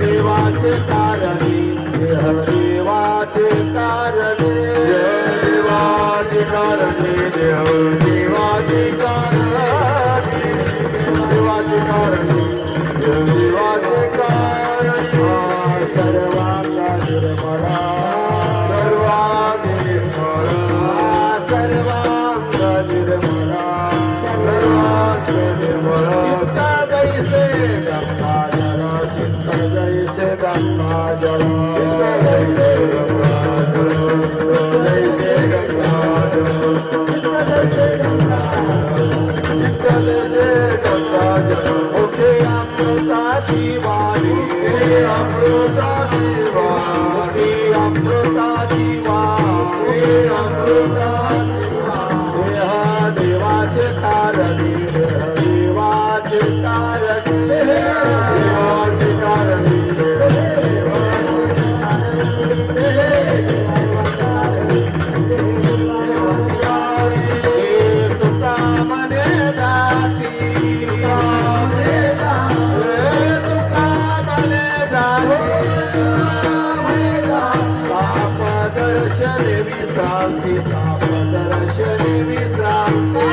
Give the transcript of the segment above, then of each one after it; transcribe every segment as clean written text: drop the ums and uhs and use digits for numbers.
देवाचे कारणे देवाचे कारणे देवाचे कारणे देवाचे कारणे देवाचे कारणे देवाचे कारणे सर्वांगा निर्मला सर्वांग निर्मला सर्वांग निर्मला सर्वांग निर्मला चित्ता जैसे गंगाधर चित्ता जैसे गंगाधर जैसे गंगाधर जैसे गंगाधर ओके अमृताची वाणी अमृताची वाणी अमृताची वाणी अमृताची वाणी देवाचे कारणे देवाचे कारणे देवाचे कारणे तुका मने जाती तुका मने जाती पाप दर्शन विश्रांती पाप दर्शन विश्रांती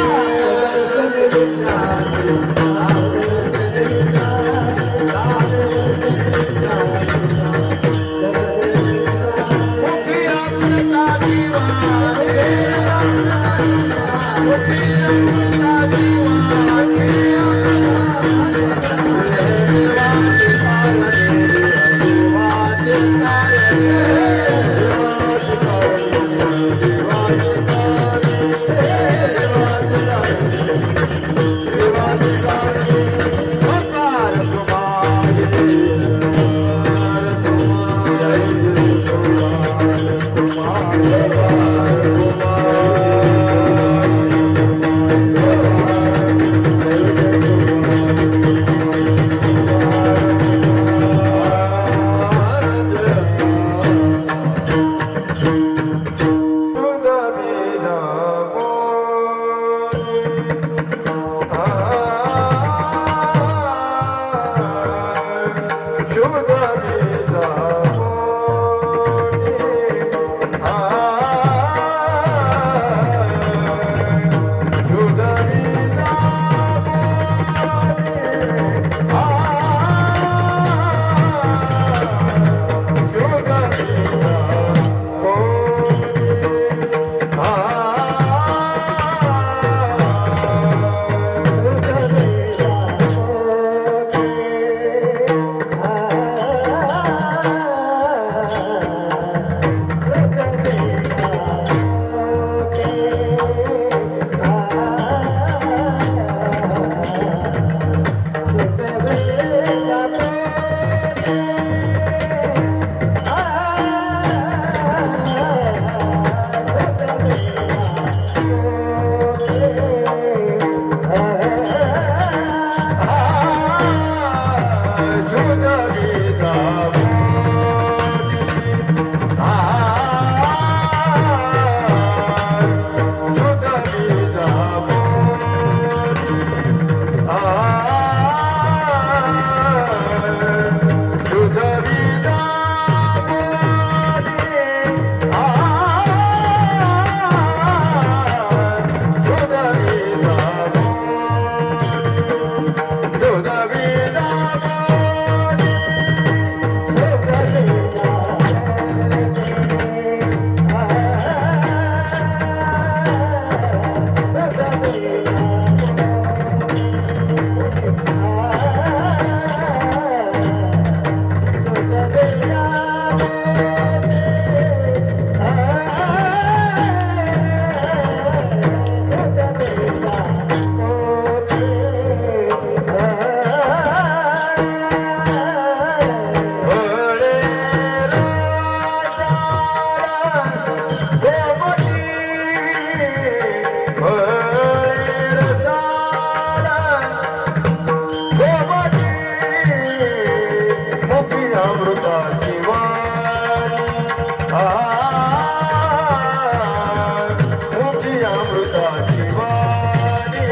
मुखी अमृताची वाणी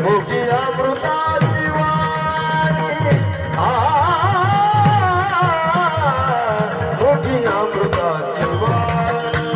मुखी अमृताची वाणी मुखी अमृताची वाणी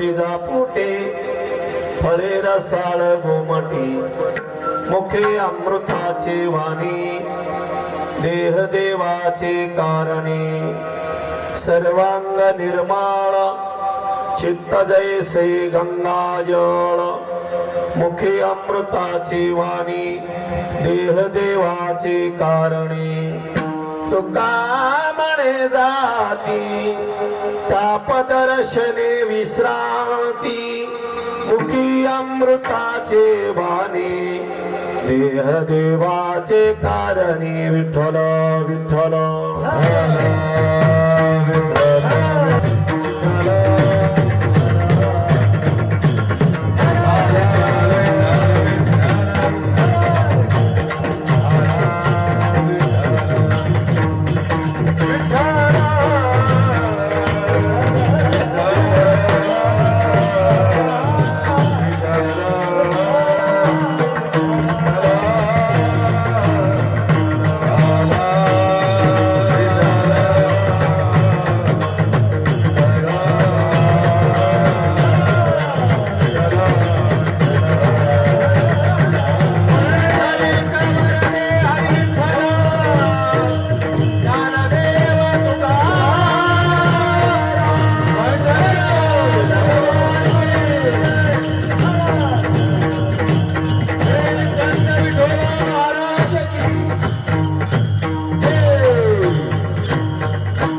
बीजा पोटे फळे रसाळ गोमटी मुखे अमृताचे वाणी देह देवाचे कारणे सर्वांग निर्माळ चित्त जैसे गंगाजळ मुखे अमृताची वाणी देह देवाचे कारणे तुका म्हणे जाती तापदर्शने विश्रांती मुखी अमृताचे वाणी देह देवाचे कारणे विठ्ठल विठ्ठल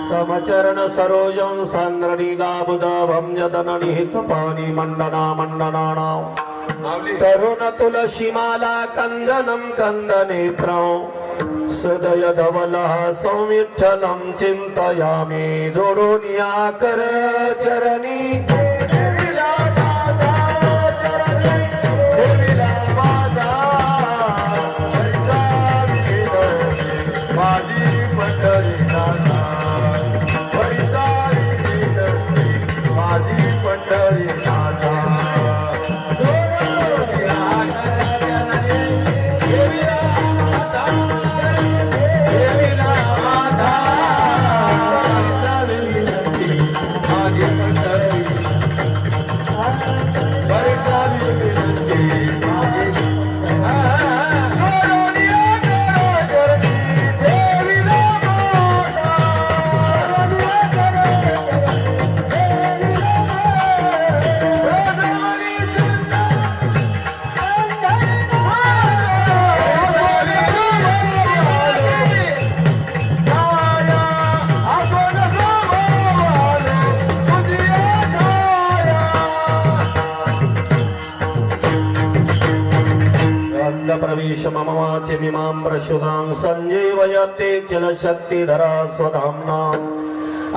समचरण सरोजं सांद्रणीलाबुदाभं यदननिहित पाणी मंडना मंडनाना तरुण तुलसीमाला कंदनं कंदनेत्रं सदय धवलः संविठ्ठलं चिन्तयामि जोडून या कर चरणी प्रवेश मम वाचे मिमां प्रसुदां संजीवयते जलशक्तिधरा स्वधाम्ना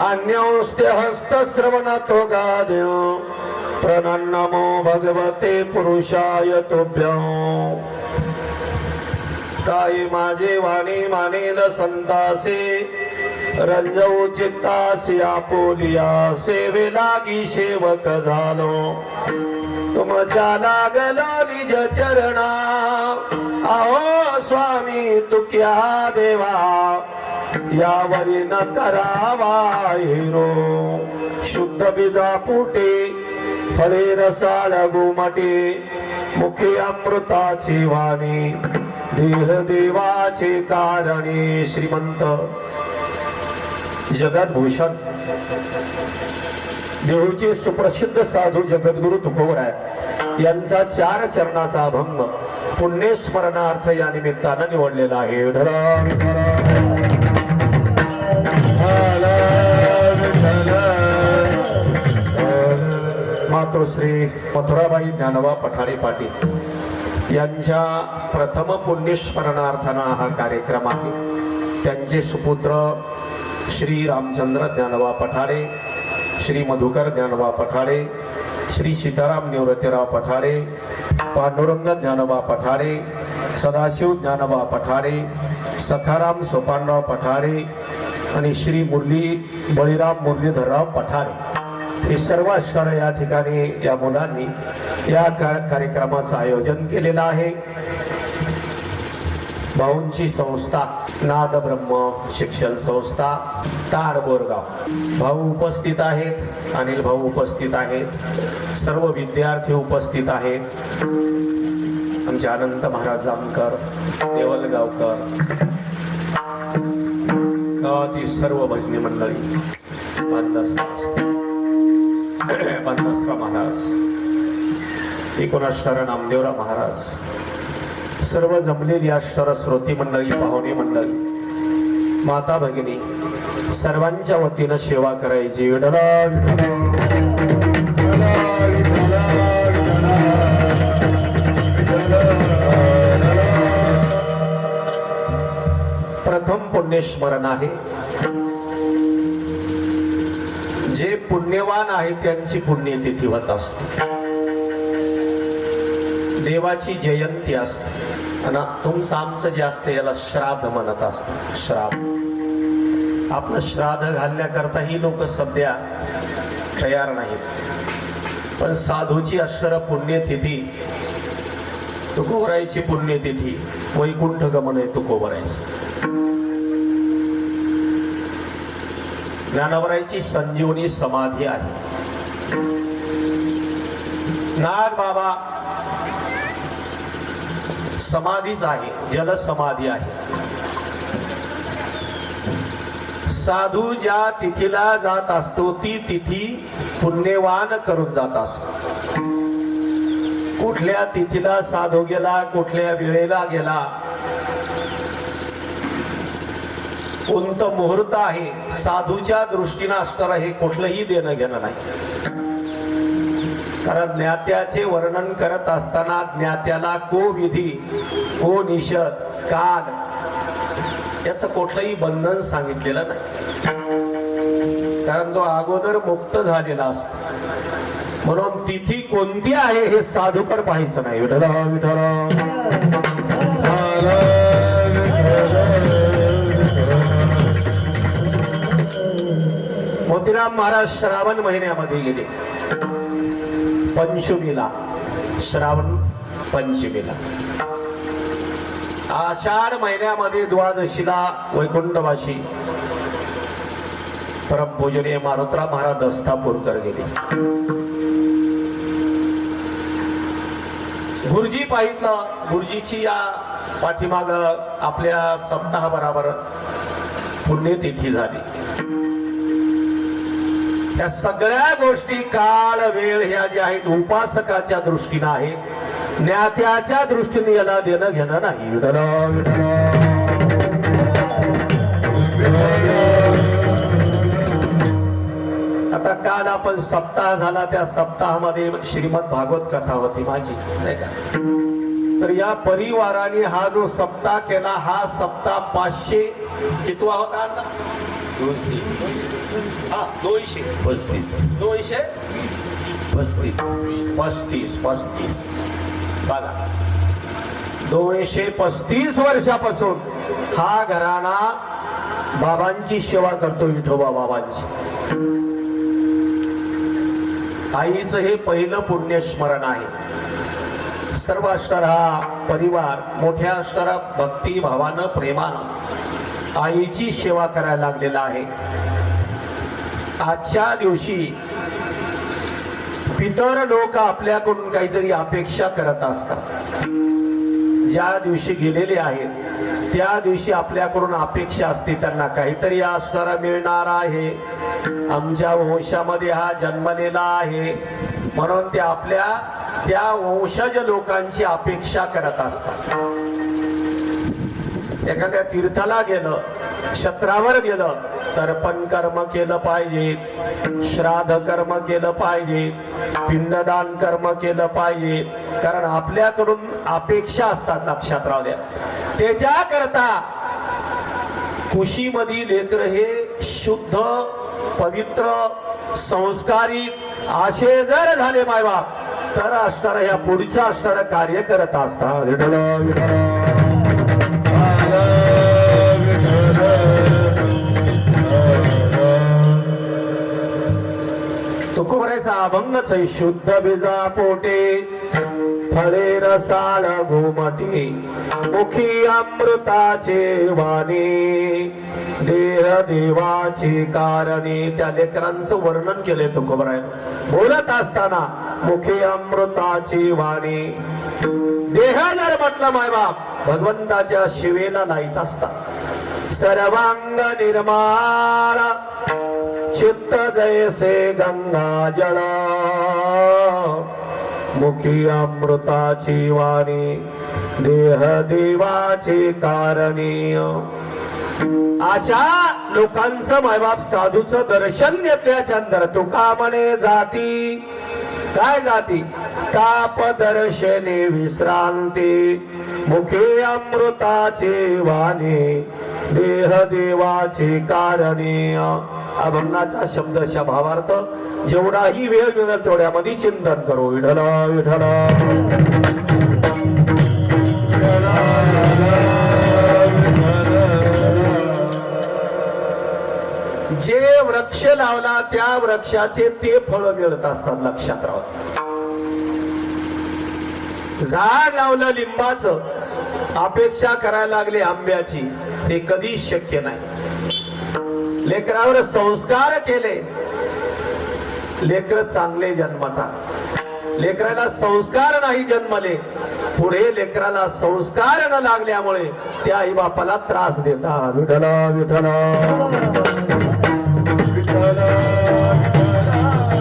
अन्योस्ते हस्तश्रवणतो गाद्य प्रणन्नमो भगवते पुरुषाय तुभ्यं काय माझे वाणी मानेल संतासे रंजऊ चित्तासी आपोलिया सेवे लागी सेवक झालो तुमच्या लागलो निज चरणा आहो स्वामी तुक्या देवा यावरी न करावा हिरो शुद्ध बीजा पोटे फळे रसाळ गोमटे मुखे अमृताची वाणी देह देवाचे कारणे श्रीमंत जगद्भूषण देहूचे सुप्रसिद्ध साधू जगद्गुरु तुकोबराय यांचा 4 चरणाचा अभंग पुण्यस्मरणार्थ या निमित्तानं निवडलेला आहे. मातोश्री मथुराबाई ज्ञानोबा पठारे पाटील यांच्या प्रथम पुण्यस्मरणार्थानं हा कार्यक्रम आहे. त्यांचे सुपुत्र श्री रामचंद्र ज्ञानोबा पठारे, श्री मधुकर ज्ञानोबा पठारे, श्री सीताराम निवृत्तीराव पठारे, पांडुरंग ज्ञानोबा पठारे, सदाशिव ज्ञानोबा पठारे, सखाराम सोपानराव पठारे आणि श्री मुरली बळीराम मुरलीधरराव पठारे हे सर्व अक्षर या ठिकाणी या मुलांनी या कार्यक्रमाचं आयोजन केलेलं आहे. भाऊंची संस्था नाद ब्रह्म शिक्षण संस्था ताड बोरगाव. भाऊ उपस्थित आहेत, अनिल भाऊ उपस्थित आहेत, सर्व विद्यार्थी उपस्थित आहेत, आमचे अनंत महाराज जामकर, देवलगावकर, गावातील सर्व भजनी मंडळी, बंदस्त्र महाराज, एकोणाष्टर नामदेवराव महाराज, सर्व जमलेली अष्टर श्रोती मंडळी, पाहुणे मंडळी, माता भगिनी, सर्वांच्या वतीनं सेवा करायची. विठला प्रथम पुण्यस्मरण आहे. जे पुण्यवान आहे त्यांची पुण्यतिथी होत असते, देवाची जयंती असते, आणि तुमचं आमचं जे असतं याला श्राद्ध म्हणत असतं. श्राद्ध, आपलं श्राद्ध घालण्याकरता ही लोक सध्या तयार नाहीत. पण साधूची अक्षर पुण्यतिथी, तुकोबरायची पुण्यतिथी, वैकुंठ गमन आहे तुकोबरायचं. ज्ञानोबरायची संजीवनी समाधी आहे. नाथ बाबा समाधीच आहे, जल समाधी आहे. साधू ज्या तिथीला जात असतो ती तिथी पुण्यवान करून जात असतो. कुठल्या तिथीला साधू गेला, कुठल्या वेळेला गेला, कोणतं मुहूर्त आहे, साधूच्या दृष्टीनं असणार हे कुठलंही देणं घेणं नाही. कारण ज्ञात्याचे वर्णन करत असताना ज्ञात्याला को विधी, को निषेध, काल याचं कुठलंही बंधन सांगितलेलं नाही. कारण तो अगोदर मुक्त झालेला असतो. म्हणून तिथी कोणती आहे हे साधूकडे पाहायचं नाही. विठला विठला मोतीराम महाराज श्रावण महिन्यामध्ये गेले, पंचमीला, श्रावण पंचमीला. आषाढ महिन्यामध्ये द्वादशीला वैकुंठवासी परमपूजनीय मारुतराव महाराज दस्तापूरकर गेले. गुरुजी पाहितलं, गुरुजीची या पाठीमाग आपल्या सप्ताह बराबर पुण्यतिथी झाली. या सगळ्या गोष्टी काळ वेळ ह्या ज्या आहेत उपासकाच्या दृष्टीनं आहेत, ज्ञात्याच्या दृष्टीने याला देणं घेणं नाही. आता काल आपण सप्ताह झाला, त्या सप्ताहामध्ये श्रीमद भागवत कथा होती माझी, नाही का? तर या परिवाराने हा जो सप्ताह केला, हा सप्ताह 500 कितवा होता? 235 बघा, 235 वर्षापासून हा घराणा बाबांची सेवा करतो. विठोबा बाबांची, आईचं हे पहिलं पुण्यस्मरण आहे. सर्व अष्टर हा परिवार मोठ्या अष्टर भक्ती भावानं प्रेमानं आईची सेवा करायला लागलेला आहे. आजच्या दिवशी पितर लोक आपल्याकडून काहीतरी अपेक्षा करत असतात. ज्या दिवशी गेलेले आहेत त्या दिवशी आपल्याकडून अपेक्षा असते, त्यांना काहीतरी असणारा मिळणार आहे, आमच्या वंशामध्ये हा जन्मलेला आहे, म्हणून ते आपल्या त्या वंशज लोकांची अपेक्षा करत असतात. एखाद्या तीर्थाला गेलं, क्षेत्रावर गेलं, तर्पण कर्म केलं पाहिजे, श्राद्ध कर्म केलं पाहिजे, पिंडदान कर्म केलं पाहिजे. कारण आपल्याकडून अपेक्षा असतात. लक्षात राहू द्या, त्याच्या करता कुशीमध्ये लेकर हे शुद्ध पवित्र संस्कारित असे जर झाले मायबाप, तर असणारा ह्या पुढचा असणारा कार्य करत असतात. तुकोबरायचा अभंगच आहे. शुद्ध बीजा पोटे फळे रसाळ घुमटे, मुखी अमृताचे वाणी देह देवाची कारणे. त्या लेकरांचं वर्णन केले तुकोबराय बोलत असताना. मुखी अमृताची वाणी. देह जर म्हटलं मायबाप भगवंताच्या शिवेला लाईत असतात. सर्वांग निर्माण चित्त जैसे गंगा जळ. मुखी अमृताची वाणी देह देवाची कारणी. अशा लोकांचं मायबाप साधूचं दर्शन घेतल्याच्या नंतर तुका म्हणे जाती. काय जाती? ताप दर्शने विश्रांती. मुखे अमृताचे वाणी देह देवाची कारणी. अभंगाचा शब्दशः भावार्थ जेवढाही वेळ मिळेल तेवढ्यामध्ये चिंतन करू. विठला विठला जे वृक्ष लावला त्या वृक्षाचे ते फळ मिळत असतात. लक्षात राहा. झाड लावलं लिंबाचं अपेक्षा करायला लागले आंब्याची ते कधीच शक्य नाही. लेकरावर संस्कार केले लेकर चांगले जन्मतात. लेकराला संस्कार नाही जन्मले पुढे लेकराला संस्कार न लागल्यामुळे त्या आई बापाला त्रास देतात. विठला विठला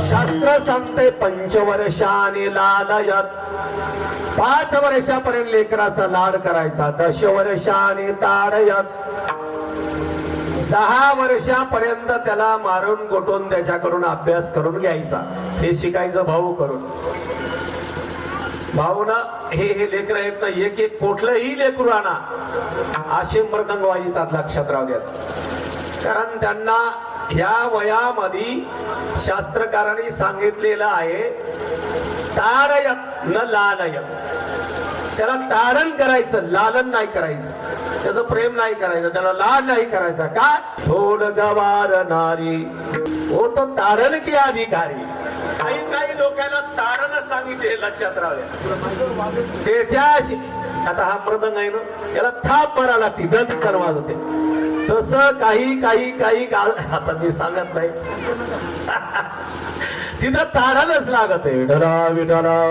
शास्त्र सांगते पंचवर्षाने लालयत. 5 वर्षापर्यंत लेकराचा लाड करायचा. 10 वर्षाने ताडयत. 10 वर्षापर्यंत त्याला मारून गोटून त्याच्याकडून अभ्यास करून घ्यायचा. हे शिकायचं भाऊ करून. भाऊना हे लेकर आहेत ना एक एक कुठलंही लेकरू आणा असे मृदंग वाजतात. लक्षात राहू द्या. कारण त्यांना ह्या वयामध्ये शास्त्रकारांनी सांगितलेलं आहे ताडयत न लालयत. त्याला तारण करायचं लालन नाही करायचं. त्याचं प्रेम नाही करायचं. त्याला लाड नाही करायचा. का? थोड गवार नारी हो तो तारण की अधिकारी. काही काही लोकांना तारण सांगितले लक्षात राहावे. त्याच्याशी आता हा मृदंग आहे ना त्याला थाप मारा लागते दंतन वाजवते. तसं काही काही काही आता मी सांगत नाही तिथं ताडायलाच लागत आहे. विठला विठला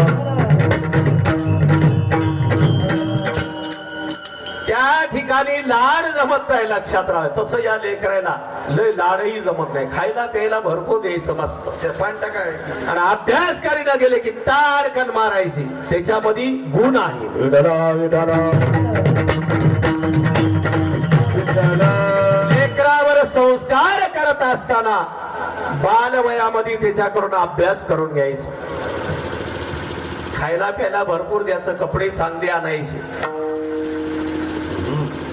त्या ठिकाणी लाड जमत नाही. लक्षात राहा. तसं या लेकरायला लय लाडही जमत नाही. खायला प्यायला भरपूर द्यायचं मस्त आणि अभ्यास करीना गेले की ताडकन मारायची. त्याच्यामध्ये गुण आहे. विठला विठला लेकरावर संस्कार करत असताना बालवयामध्ये त्याच्याकडून अभ्यास करून घ्यायचा. खायला प्यायला भरपूर द्यायचं. कपडे चांगले आणायचे.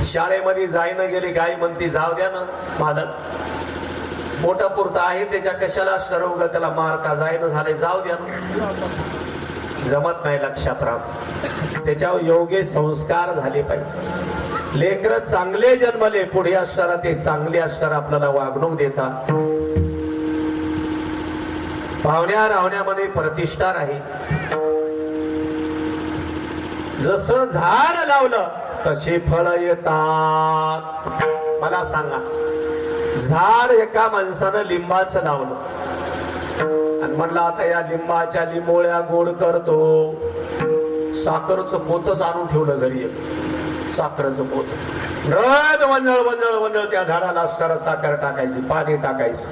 शाळेमध्ये जायनं गेले गाय म्हणती जाऊ द्या ना मालक मोठा पुरता आहे त्याच्या कशाला ठरवलं त्याला मारता जायनं झाले जाऊ द्या ना. जमत नाही. लक्षात राहा. त्याच्यावर योग्य संस्कार झाले पाहिजे. लेकर चांगले जन्मले पुढे असणारा ते चांगले असणारा आपल्याला वागणूक देतात. पाहुण्या राहण्यामध्ये प्रतिष्ठा राहील. जसं झाड लावलं तसे फळ येतात. मला सांगा झाड एका माणसानं लिंबाचं लावलं आणि म्हणलं आता या लिंबाच्या लिंबोळ्या गोड करतो. साखरचं पोतच आणून ठेवलं घरी. साखरचं पोत रद वंजळ वंजळ वंजळ त्या झाडाला असणारा साखर टाकायची पाणी टाकायचं.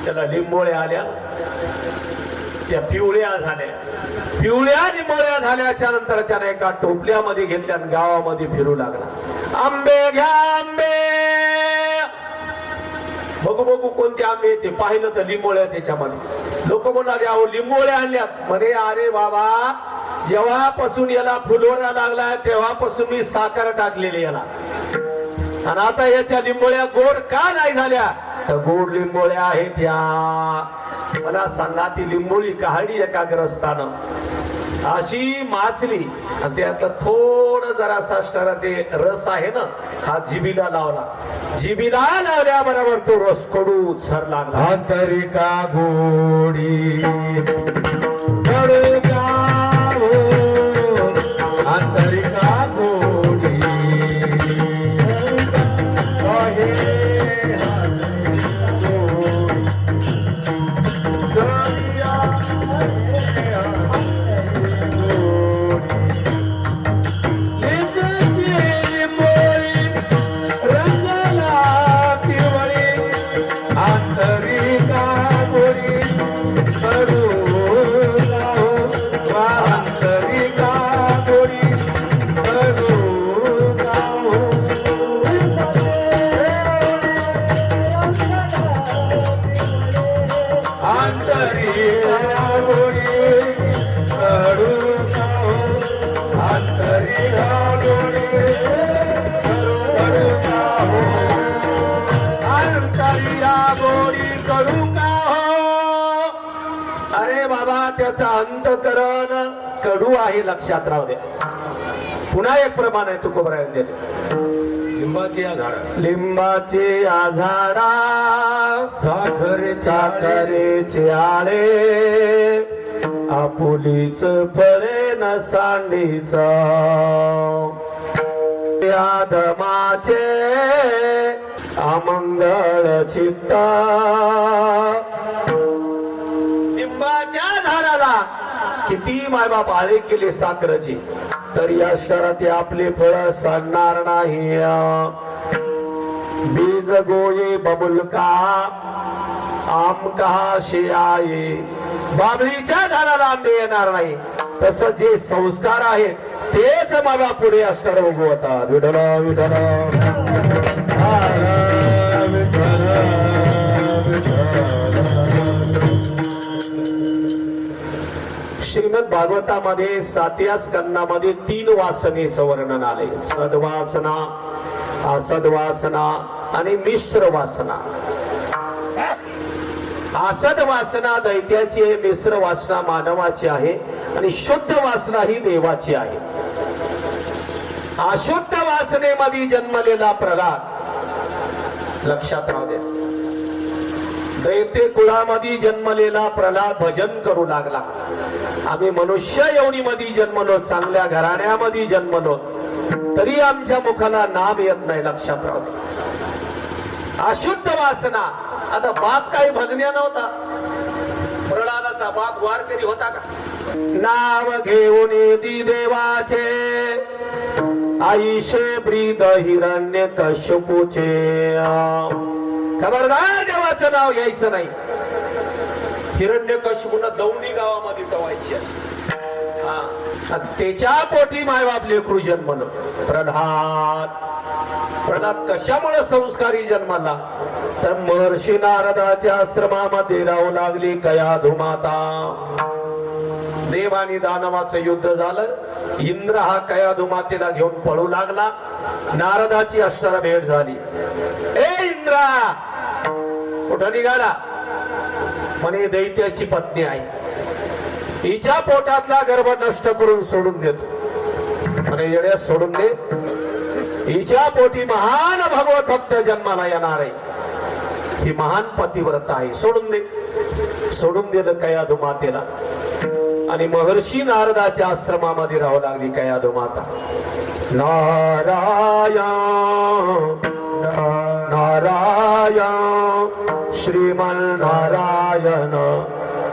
त्याला लिंबोळ्या आल्या त्या पिवळ्या झाल्या. पिवळ्या लिंबोळ्या झाल्याच्या नंतर त्याने एका टोपल्यामध्ये घेतल्या आणि गावामध्ये फिरू लागला. आंबे घ्या आंबे. बघू बघू कोणते आंबे ते पाहिलं तर लिंबोळ्या त्याच्यामध्ये. लोक म्हणाले अहो लिंबोळ्या आणल्यात. म्हणे अरे बाबा जेव्हापासून याला फुलवरा लागला तेव्हापासून मी साखर टाकलेली याला आणि आता याच्या लिंबोळ्या गोड का नाही झाल्या. तर गोड लिंबोळ्या आहेत या. मला सांगा ती लिंबोळी काढली एका ग्रस्तानं अशी माचली आणि त्यातलं थोडं जरासा असणारा ते रस आहे ना हा जिबीला लावला. जिबीला लावल्याबरोबर तो रस कडू झर लागला. आंतरिका गोडी आंतरिका गोडी करुणा हो आंतरिका गोडी करुणा हो आंतरिका गोडी करुणा हो आंतरिका गोडी करुणा हो अंतरिया गोडी करू का हो अरे बाबा त्याचा अंतकरण कडू आहे, लक्षात राहू दे. पुन्हा एक प्रमाण आहे तुकोबरायन देते. लिंबाची या झाड लिंबाचे आझाडा साखरेचे आळे आपुलीच फळे न सांडीच आधमाचे अमंगळ चित्त. लिंबाच्या झाडाला किती मायबाप आळे केले साखरेची तरी या शहरात आपले फळ सांडणार नाही. बीज गोये बबुलका आम कहा शियाये. बाबळीच्या झाडाला आंबे येणार नाही. तसं जे संस्कार आहेत तेच बाबा पुढे असणार उगवतात. विठ्ठल विठ्ठल श्रीमद भागवतामध्ये 7व्या स्कंदामध्ये 3 वासनेचं वर्णन आले. सद्वासना, असद्वासना आणि मिश्र वासना. असद वासना दैत्याची आहे, मिश्र वासना मानवाची आहे आणि शुद्ध वासना ही देवाची आहे. अशुद्ध वासनेमध्ये जन्मलेला प्रल्हाद, लक्षात राहू द्या, दैत्य कुळामध्ये जन्मलेला प्रल्हाद भजन करू लागला. आम्ही मनुष्य योनीमध्ये जन्मलो, चांगल्या घराण्यामध्ये जन्मलो, तरी आमच्या मुखाला नाम येत नाही. लक्षात राहू द्या. अशुद्ध वासना. आता बाप काही भजन्या नव्हता. प्रल्हादाचा बाप वारकरी होता का? नाव घेऊन येती देवाचे आईशे ब्रीद हिरण्य कश्यपूचे. खबरदार देवाचं नाव घ्यायचं नाही. हिरण्यकश्यपूला दौंडी गावामध्ये टवायची असते. त्याच्या पोटी मायबाप लेकरू जन्मलं. प्रल्हाद कशामुळे संस्कारी जन्माला? तर महर्षी नारदाच्या आश्रमामध्ये राहू लागली कयाधू माता. देव आणि दानवाचं युद्ध झालं. इंद्र हा कयाधू मातेला घेऊन पळू लागला. नारदाची अष्टारा भेट झाली. ए इंद्रा, कुठं निघाला? म्हणे दैत्याची पत्नी आहे, हिच्या पोटातला गर्भ नष्ट करून सोडून देतो. म्हणे येड्या सोडून दे, हिच्या पोटी महान भगवत भक्त जन्माला येणार आहे. ही महान पतिव्रता आहे, सोडून दे. सोडून दिलं कयाधू मातेला आणि महर्षी नारदाच्या आश्रमामध्ये राहू लागली कयाधू माता. नारायण नारायण श्रीमन नारायण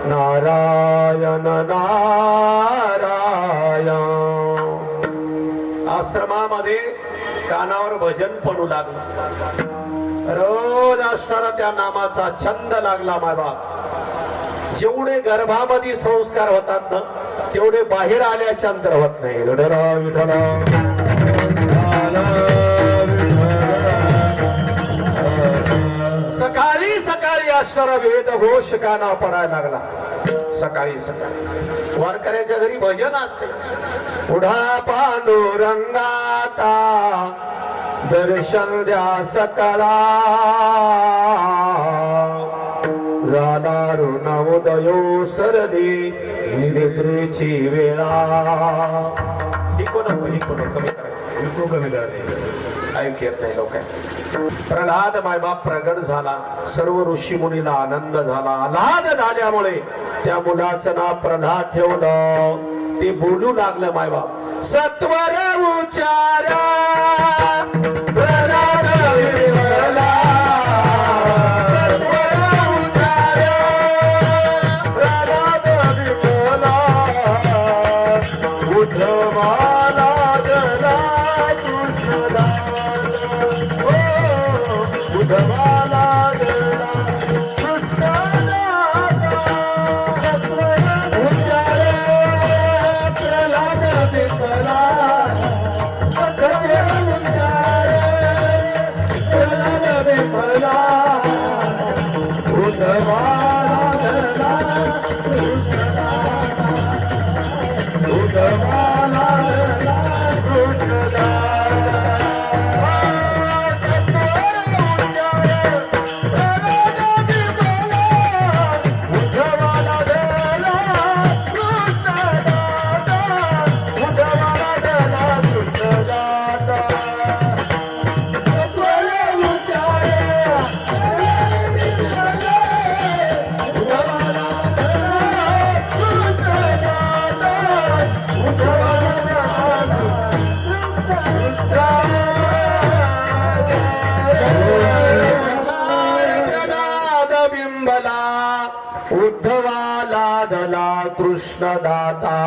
नारायण नारायण. आश्रमामध्ये कानावर भजन पडू लागलं. रोज असताना त्या नामाचा छंद लागला. मायबाप जेवढे गर्भामध्ये संस्कार होतात ना तेवढे बाहेर आल्याच्या अंतर होत नाही. विठ्ठल विठ्ठल सकाळी सकाळी असणारा वेद घोष काना पडायला लागला. सकाळी सकाळी वारकऱ्याच्या घरी भजन असते. पुढा पांडुरंगाता दर्शन द्या सकाळा झाला ऋणोदयो सरली निद्रेची वेळा. हिको कमी करा, ऐक येत नाही लोक. प्रल्हाद मायबाप प्रगट झाला. सर्व ऋषी मुनीला आनंद झाला. आल्हाद झाल्यामुळे त्या मुलाचं नाव प्रल्हाद ठेवलं. ते बोलू लागलं मायबाप. सत्वर उच्चारा प्रल्हाद विमला. सत्वर उच्चारा प्रल्हाद विमला. उद्धवाला जला कृष्णदास. उद्धवाला जला बिंबला उद्धवाला धला कृष्ण दाता.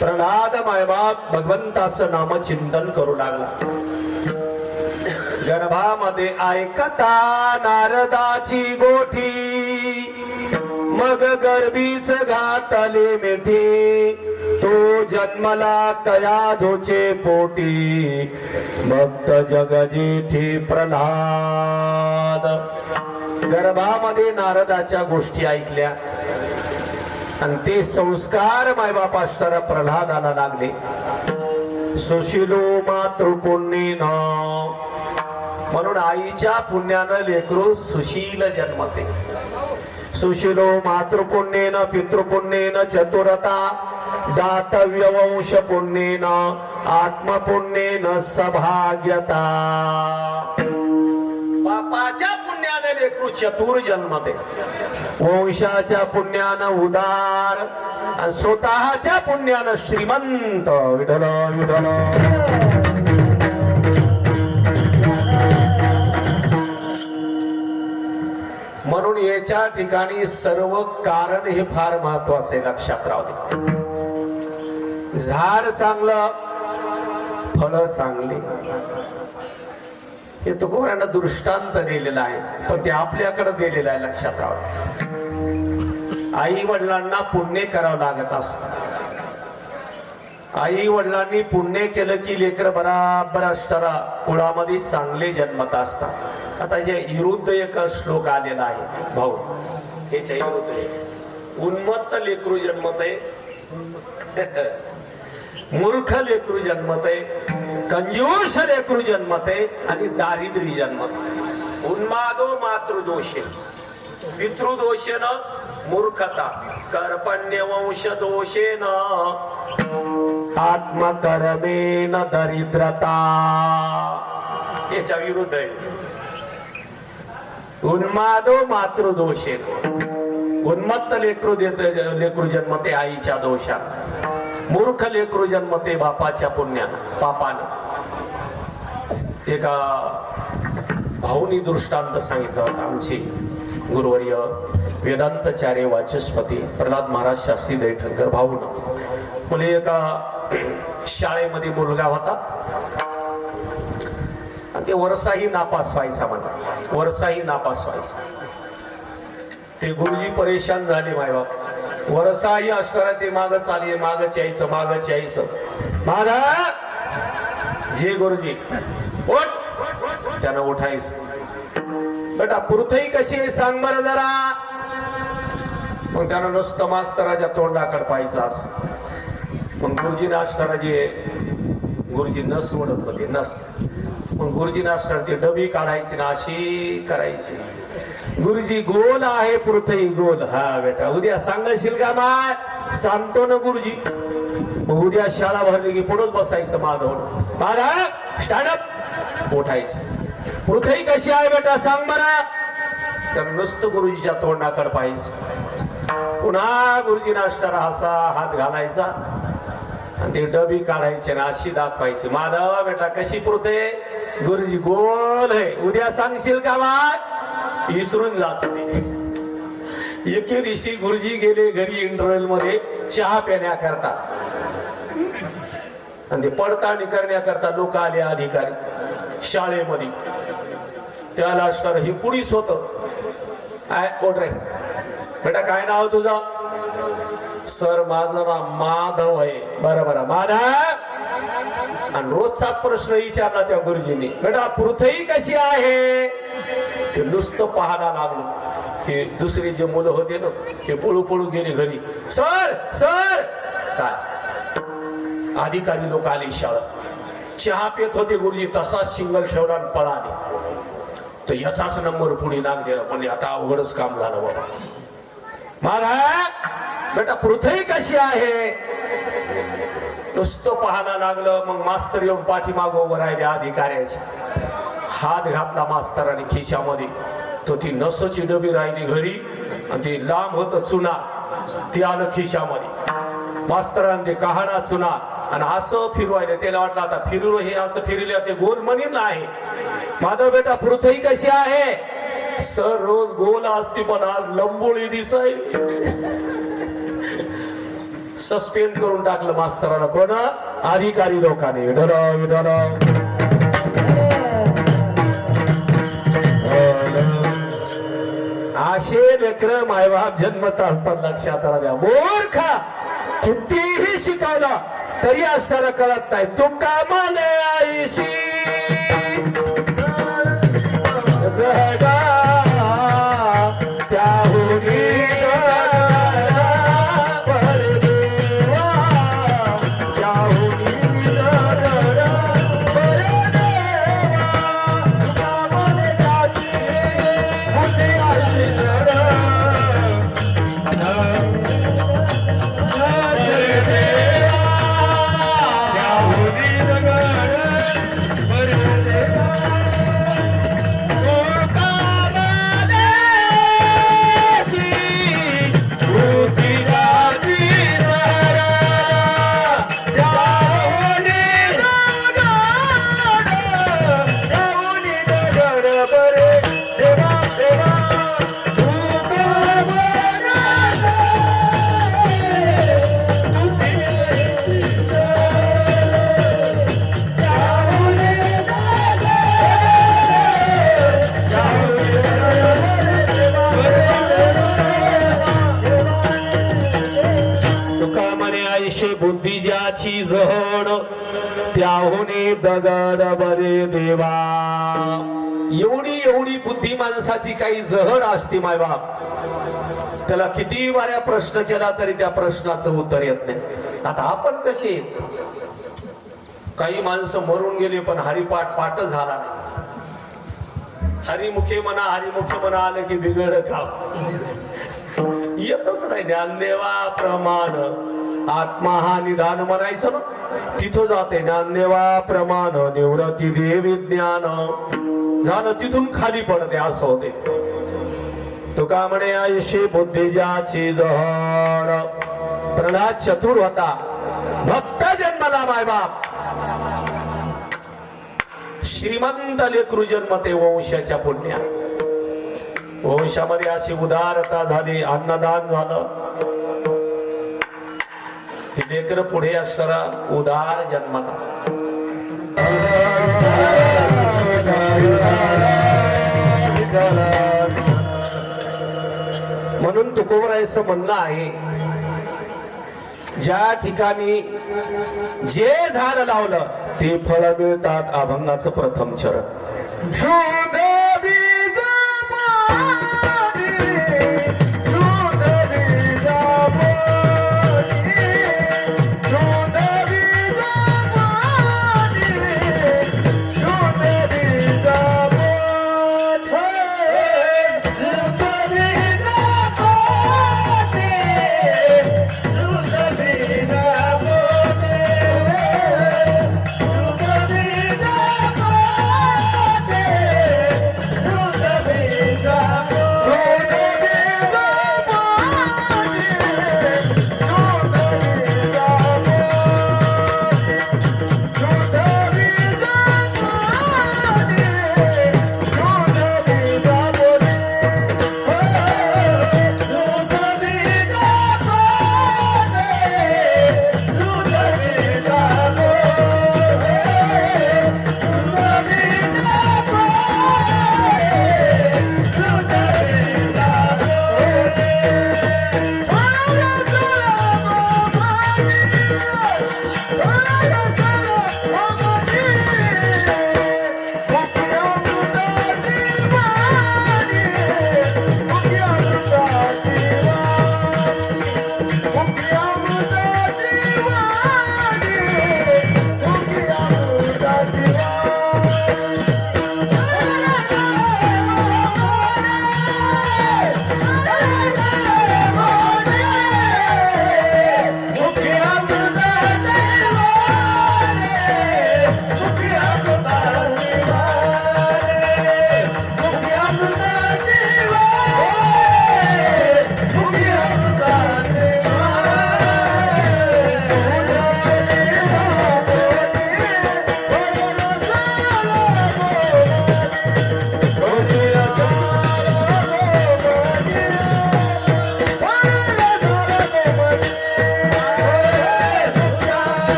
प्रल्हाद मायबाप भगवंताचं नामचिंतन करू लागला. गर्भामध्ये ऐकता नारदाची गोठी, मग गर्भीच घातले मिठी. तो जन्मला कयाधोचे पोटी, भक्त जगजेठी प्रल्हाद. गर्भामध्ये नारदाच्या गोष्टी ऐकल्या आणि ते संस्कार मायबाप असणारा प्रल्हादाला लागले. सुशिलो मातृपुण्येनं, म्हणून आईच्या पुण्यानं लेकरू सुशील जन्मते. सुशिलो मातृपुण्येन पितृपुण्येन चतुरता, दातव्य वंश पुण्येन आत्मपुण्येन सभाग्यता. बापाच्या पुण्याने लेकरू चतुर जन्मते, वंशाच्या पुण्यानं उदार आणि स्वतःच्या पुण्यानं श्रीमंत. विठ्ठल विठ्ठल. म्हणून याच्या ठिकाणी सर्व कारण हे फार महत्वाचे लक्षात राहू दे. झाड चांगलं, फळ चांगली, हे तुकोबारांना दृष्टांत दिलेला आहे, पण ते आपल्याकडे दिलेलं आहे. लक्षात राहू दे. आई वडिलांना पुण्य करावं लागत असत. आई वडिलांनी पुण्य केलं की लेकर बराबर असताना कुळामध्ये चांगले जन्मत असतात. आता जे विरुद्ध एक श्लोक आलेला आहे भाऊ, हेच्या विरुद्ध आहे. उन्मत्त लेकरू जन्मत आहे, मूर्ख लेकरू जन्मत आहे, कंजूस लेकरू जन्मत आहे आणि दारिद्र्य जन्मत. उन्मादो मातृदोषे, पितृदोषेन मूर्खता, कर्पण्य वंश दोषेन आत्मकर्मेन दरिद्रता. याच्या विरुद्ध आहे. उन्मादो मातृदोषेन, उन्मत्त लेकरू जन्मते आईच्या दोषात, मूर्ख लेकरू जन्मते बापाच्या पुण्यानं पापानं. एका भाऊनी दृष्टांत सांगितलं होता. आमचे गुरुवर्य वेदांतचार्य वाचस्पती प्रल्हाद महाराज शास्त्री दैठणकर भाऊनं मला एका शाळेमध्ये मुलगा होता आणि ते वर्षाही नापास व्हायचा. म्हणा वर्षाही नापास व्हायचा. ते गुरुजी परेशान झाले. मायबाप वर्षाही असताना ते मागच आले, मागच यायचं, मागच यायचं. माझा जे गुरुजी उठ, त्यानं उठायचं. बेटा पृथ्वी कशी आहे सांग बरं जरा. मग त्यानं नुसतं मास्तराच्या तोंडाकडे पाहायचं असं. मग गुरुजी असताना जे गुरुजी नस ओढत होते, नस. मग गुरुजी असताना ते डबी काढायची ना अशी करायची. गुरुजी गोल आहे पृथ्वी गोल. हा बेटा उद्या सांगशील का? माय सांगतो ना गुरुजी. मग उद्या शाळा भरली की पुढंच बसायचं माधव. माझा स्टँडअप उठायचं. पृथ्वी कशी आहे बेटा सांग बरं. तर नुसतं गुरुजीच्या तोंडाकडे पाहायचं. पुन्हा गुरुजी असताना असा हात घालायचा आणि ते डबी काढायचे ना अशी दाखवायची. माधव बेटा कशी पृथ्वी? गुरुजी गोल आहे. उद्या सांगशील का? माय विसरून जायचं नाही. एके दिवशी गुरुजी गेले घरी इंटरव्हल मध्ये चहा पिण्याकरता आणि ते पडताळणी करण्याकरता लोक आले अधिकारी शाळेमध्ये. त्याला असणार हे पुढीच होत. कोण रे बेटा काय नाव तुझं? सर माझं नाव माधव आहे. बरं बरं माधव. आणि रोजचाच प्रश्न विचारला त्या गुरुजींनी, बेटा पृथ्वी कशी आहे? ते नुसतं पाहायला लागलं. हे दुसरे जे मुलं होते ना हे पळू पळू गेले घरी. सर सर काय अधिकारी लोक आले शाळेत. चहा पेत होते गुरुजी, तसाच सिंगल ठेवला आणि पळाले. तर याचाच नंबर पुढे लागलेला. म्हणजे आता अवघडच काम झालं बाबा. माझा बेटा पृथ्वी कशी आहे नुसतं पाहायला लागलं. मग मास्तर येऊन पाठीमागं उभं राहिले अधिकाऱ्याचे. हात घातला मास्तराने खिशामध्ये. तो ती नसची डबी राहिली घरी आणि ते लांब होत चुना ती आलं खिशामध्ये. मास्तराने ते कहाणा चुना आणि असं फिरवायला. त्याला वाटलं आता फिरलो हे असं फिरले ते गोल म्हणील आहे. माझा बेटा पृथ्वी कशी आहे. सर रोज गोल असते पण आज लंबोळी दिसायली. सस्पेंड करून टाकलं मास्तराला. कोण अधिकारी लोकांनी. डराव डराव असे लेकर मायबाप जन्मत असतात. लक्षात राहा. मूर्खा कितीही शिकवलं तरी असताना कळत नाही. तू का माने आईशी जगा त्याहुनी बुद्धी ज्याची जहड त्याहुनी दगड बरे देवा. एवढी एवढी बुद्धी माणसाची काही जहड असते मायबाप. त्याला किती वाऱ्या प्रश्न केला तरी त्या प्रश्नाचं उत्तर येत नाही. आता आपण कसे काही माणसं मरून गेले पण हरिपाठ पाठ झाला नाही. हरिमुखे म्हणा आलं की बिघड काम येतच नाही. ज्ञानदेवा प्रमाण आत्मा हा निदान म्हणायचं ना. तिथं जाते ज्ञानदेवा प्रमाण निवृत्ती दे विज्ञान झालं. तिथून खाली पडते असं होते. तुका म्हणे आयुष्य बुद्धी ज्याची जहड. प्रल्हाद चतुर होता. भक्त जन्मला मायबाप. श्रीमंत लेकरू जन्मते वंशाच्या पुण्या. वंशामध्ये अशी उदारता झाली. अन्नदान झालं. ती लेकर पुढे असणारा उदार जन्मता. म्हणून तुकोबरायचं म्हणणं आहे ज्या ठिकाणी जे झाड लावलं ते फळ मिळतात. अभंगाचं प्रथम चरण.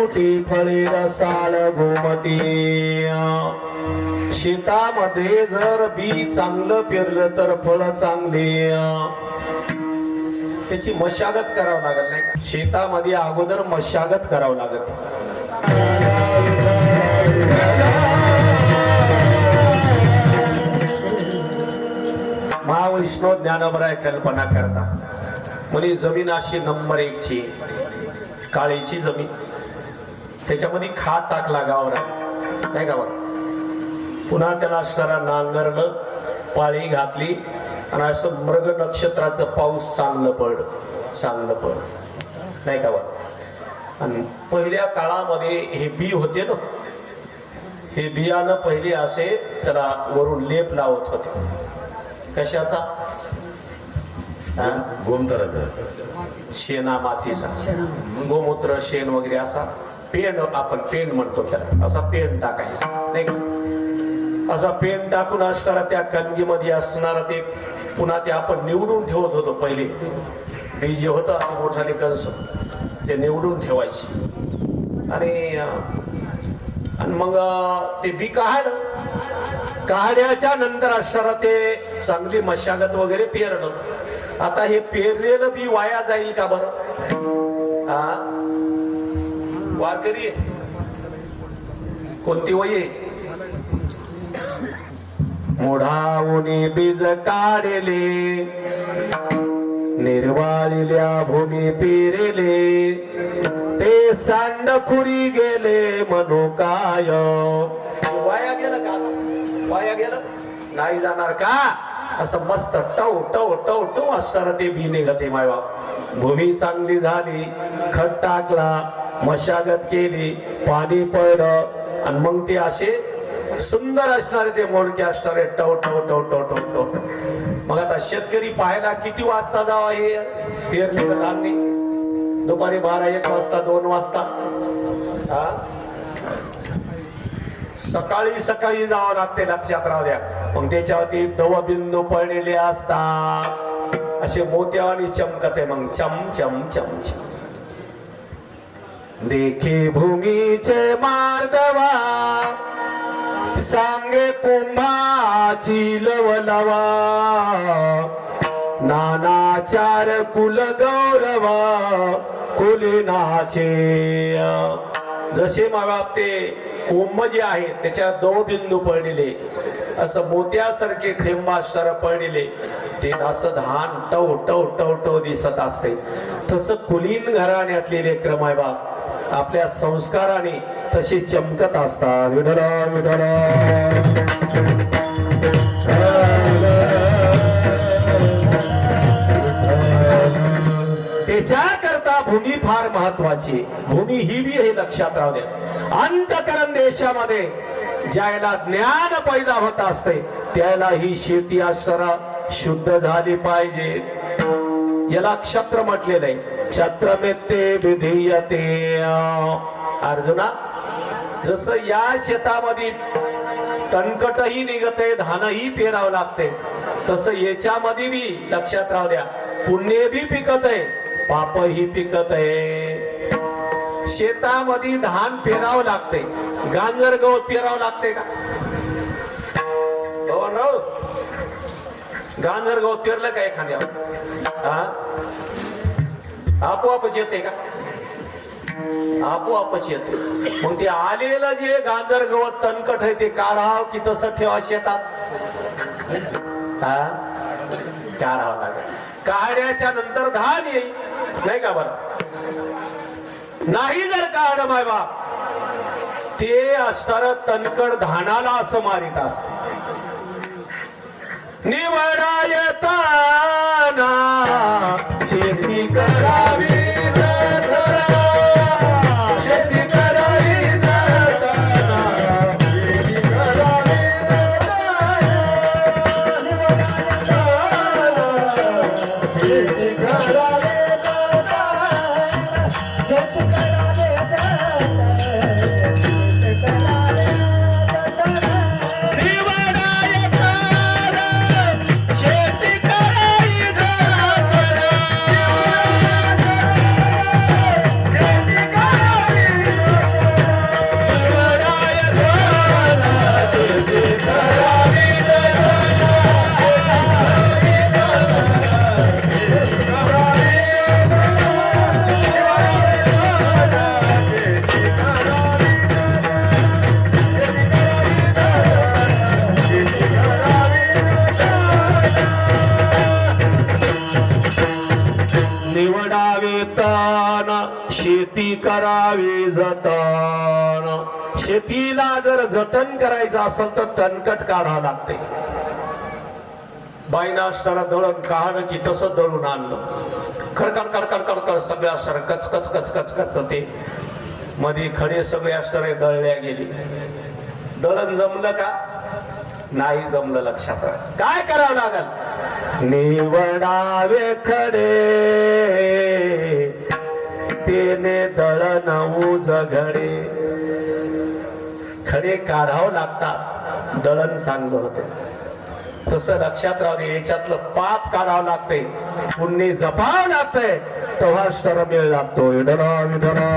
फ्रुटी फळे रसाळ गोमटी शेतामध्ये जर बी चांगलं पेरलं तर फळ चांगले त्याची मशागत करावं लागत नाही का? शेतामध्ये अगोदर मशागत करावं लागत महाविष्णू ज्ञानोबराय कल्पना करता म्हणजे जमीन अशी नंबर 1 ची काळीची जमीन त्याच्यामध्ये खाट टाकला गावरा नाही का बरं पुन्हा त्याला असणारा नांगरलं पाळी घातली आणि असं मृग नक्षत्राचं पाऊस चांगलं पडलं नाही का बरं आणि पहिल्या काळामध्ये हे बी होते ना हे बियाणं पहिले असे त्याला वरून लेप लावत होते कशाचा गोमतराचा शेणा मातीचा गोमूत्र शेण वगैरे असा पेंड आपण पेंड म्हणतो त्याला असा पेंड टाकायचा नाही का असा पेंड टाकून असणारा त्या कणगीमध्ये असणारा ते पुन्हा ते आपण निवडून ठेवत होतो पहिले बी जे होतं असं मोठाले कंस ते निवडून ठेवायचे आणि मग ते बी काढ्याच्या नंतर असणारा ते चांगली मशागत वगैरे पेरणं आता हे पेरलेलं बी वाया जाईल का बरं वारकरी कोणती वय मोढावून बीज काढले निर्वाळिल्या भूमी पेरले ते सांडखुरी गेले मनोकाय वाया गेलं का वाया गेलं नाही जाणार का असं मस्त टव टव टव टव असताना ते बी निघते मायबाप भूमी चांगली झाली खत टाकला मशागत केली पाणी पडलं आणि मग ते असे सुंदर असणारे ते मोडके असणारे टव टव टव टव टव टव मग आता शेतकरी पाहायला किती वाजता जावं हे पेरलेलं धान्य दुपारी 12-1 वाजता 2 वाजता सकाळी जावं लागते लक्षात राहू द्या मग त्याच्यावरती दवबिंदू पडलेले असतात असे मोत्यावानी चमकते मग चम चम चम चम देखे भूमीचे मार्दवा सांगे कुंभाची लवलवा नानाचार कुल गौरवा कुलीनाचे जसे मागाप ते कुंभ जे आहे त्याच्यात 2 बिंदू पडलेले असं मोत्यासारखे थेंब असणारा पडलेले ते असं धान टव टव टव टव दिसत असते तसं कुलीन घराण्यातले लेकरं माय बाप आपल्या संस्काराने तसे चमकत असतात विठ्ठल विठ्ठल त्याच्या करता भूमी फार महत्वाची भूमी ही बी हे लक्षात राहू द्या अंतकरण देशामध्ये ज्याला ज्ञान पैदा होत असते त्याला ही शेती असरा शुद्ध झाली पाहिजे याला क्षत्र म्हटलेलं आहे क्षत्रमेत्ते विधीयते अर्जुना जसं या शेतामध्ये तणकटही निघते धानही पेरावं लागते तसं याच्यामध्ये बी लक्षात राहू द्या पुण्य बी पिकत आहे पापही पिकत आहे शेतामध्ये धान पेरावं लागते गांजर गवत पेरावं लागते का हो गांजर गवत पेरलं का एखाद्या आपोआपच येते का आपोआपच येते मग ते आलेलं जे गांजर गवत तणकट आहे ते काढाव की तसं ठेवा शेतात काढावं लागेल काढ्याच्या नंतर धान येईल नाही का बरं नाही जर काढ माय बाप ते असणार तणकड धानाला असं मारित असत निवडा येताना शेती करावी शेती शेती करावी जतन. शेतीला जर जतन करायचं असेल तर तणकट काढावं लागते. बाईना असताना दळण काढलं की तसं दळून आणलं. खडखड खडखड खडखड सगळे असणार कच कच कच कच कच ते मध्ये खडे सगळे असणारे दळल्या गेली. दळण जमलं का? नाही जमलं. लक्षात राहा. काय करावं लागल? निवडावे खडे तेने दळण उजघडे. खडे काढावं लागतात, दळण चांगलं होते. तसं लक्षात राहू दे. याच्यातलं पाप काढावं लागते, पुण्य जपावं लागतंय, तेव्हाच तर मेळ लागतो. विठला विठला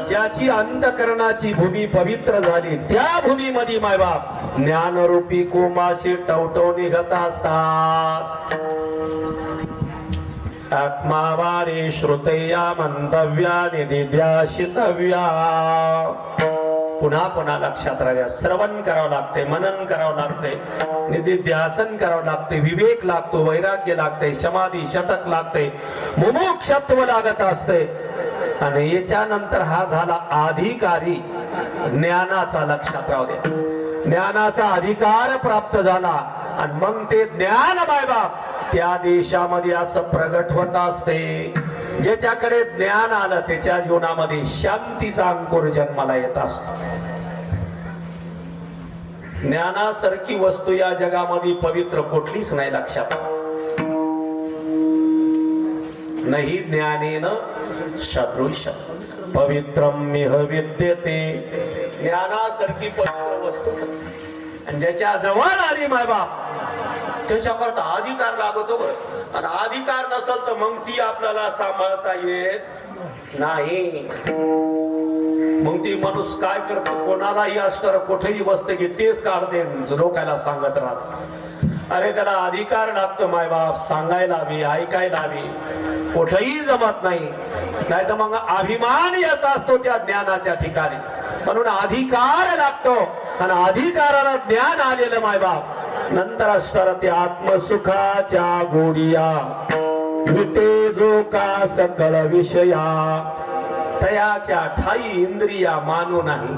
ज्याची अंतकरणाची भूमी पवित्र झाली त्या भूमीमध्ये मायबाप ज्ञानरूपी कोमाशी टवटव निघत असतात. आत्मावारे श्रुतया मंतव्या निदिध्याशितव्या. पुन्हा पुन्हा लक्षात राहाव्या. श्रवण करावं लागते, मनन करावं लागते, निधिध्यासन करावं लागते, विवेक लागतो, वैराग्य लागते, समाधी शतक लागते, मुमुक्षत्व लागत असते. आणि याच्यानंतर हा झाला अधिकारी ज्ञानाचा. लक्षात राहू द्या. ज्ञानाचा अधिकार प्राप्त झाला आणि मग ते ज्ञान बायबाप त्या देशामध्ये असं प्रगट होत असते. ज्याच्याकडे ज्ञान आलं त्याच्या जीवनामध्ये शांतीचा अंकुर जन्माला येत असतो. ज्ञानासारखी वस्तू या जगामध्ये पवित्र कुठलीच नाही. लक्षात नाही. ज्ञानेन सदृश पवित्रम मिह विद्यते. ज्ञानासारखी पवित्र वस्तू आणि ज्याच्या जवळ आली मायबाप त्याच्याकरता अधिकार लागतो. आणि अधिकार नसेल तर मग ती आपल्याला सांभाळता येत नाही. मग ती माणूस काय करतो? कोणालाही असतं कुठेही बसते की तेच काढते, लोकांना सांगत राहत. अरे त्याला अधिकार लागतो मायबाप, सांगायला हवी, ऐकायला हवी. कुठेही जमत नाही. नाही तर मग अभिमान येत असतो त्या ज्ञानाच्या ठिकाणी. म्हणून अधिकार लागतो आणि अधिकाराला ज्ञान आलेलं मायबाप नंतर असणार ते आत्मसुखाच्या गोडिया विटे जो का सकळ विषया. तयाच्या ठाई इंद्रिया मानू नाही.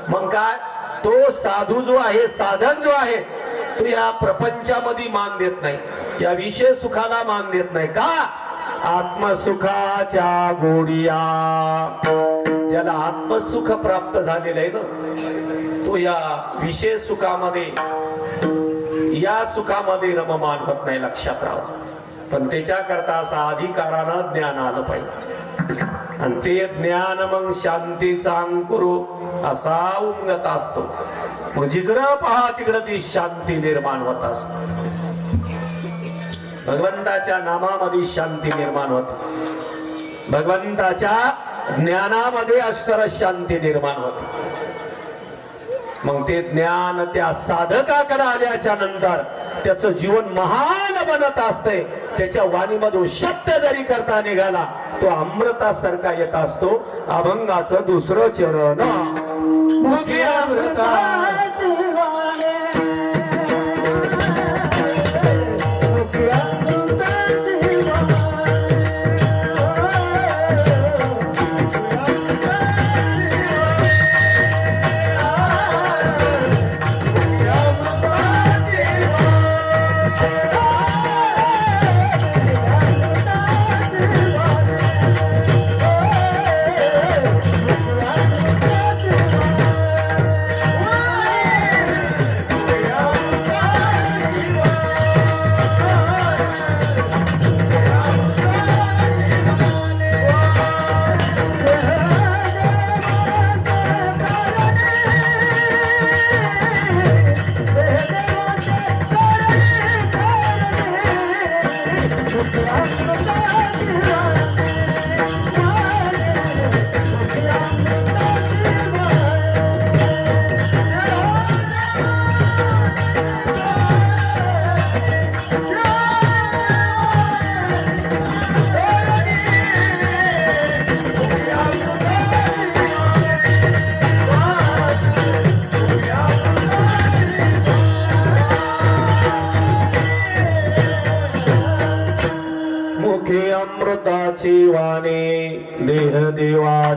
मग काय? तो साधू जो आहे, साधक जो आहे, तो या प्रपंचामध्ये मान देत नाही, या विषय सुखाला मान देत नाही. का? आत्मसुखाच्या गोडिया. ज्याला आत्मसुख प्राप्त झालेलं आहे ना, तो या विषय सुखामध्ये, या सुखामध्ये रममान होत नाही. लक्षात राहा. पण त्याच्या करता असा अधिकारानं ज्ञान आलं पाहिजे. आणि ते ज्ञान मग शांतीचा अंकुर असा उमगत असतो. मग जिकडं पहा तिकडं ती शांती निर्माण होत असते. भगवंताच्या नामामध्ये शांती निर्माण होते. भगवंताच्या ज्ञानामध्ये असणारा शांती निर्माण होते. मग ते ज्ञान त्या साधकाकडे आल्याच्या नंतर त्याचं जीवन महान बनत असते. त्याच्या वाणीमधून शब्द जरी करता निघाला तो अमृतासारखा येत असतो. अभंगाचं दुसरं चरण मुखी अमृताची वाणी.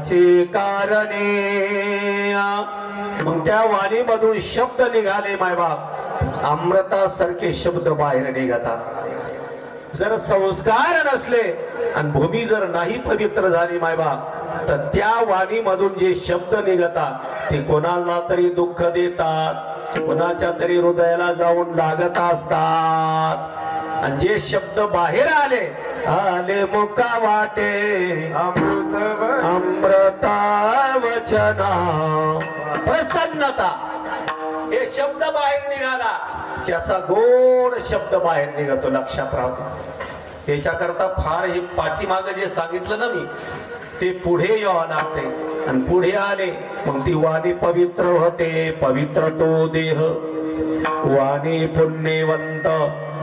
याचे कारणे मग त्या वाणीमधून शब्द निघाले मायबाप अमृतासारखे शब्द बाहेर निघतात जर संस्कार नसले आणि भूमी जर नाही पवित्र झाली मायबाप तर त्या वाणीमधून जे शब्द निघतात ते कोणाला तरी दुःख देतात कोणाच्या तरी हृदयाला जाऊन लागत असतात आणि जे शब्द बाहेर आले मुका वाटे अमृता वचना प्रसन्नता हे शब्द बाहेर निघाला त्याचा गोड शब्द बाहेर निघतो लक्षात राहतो याच्याकरता फार हे पाठीमागे जे सांगितलं ना मी ते पुढे यावं लागते आणि पुढे आले मग ती वाणी पवित्र होते पवित्र तो देह वाणी पुण्यवंत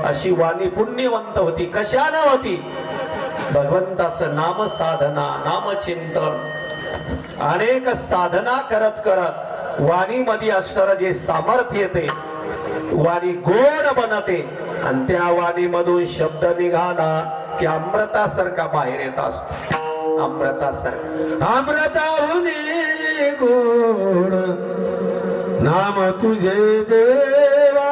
अशी वाणी पुण्यवंत होती कशाला होती भगवंताचं नाम साधना नाम चिंतन अनेक साधना करत करत वाणीमध्ये असणारं जे सामर्थ्य येते वाणी गोड बनते आणि त्या वाणीमधून शब्द निघाला की अमृतासारखा बाहेर येत असतो अमृतासारखा अमृताहुनी गोड नाम तुझे देवा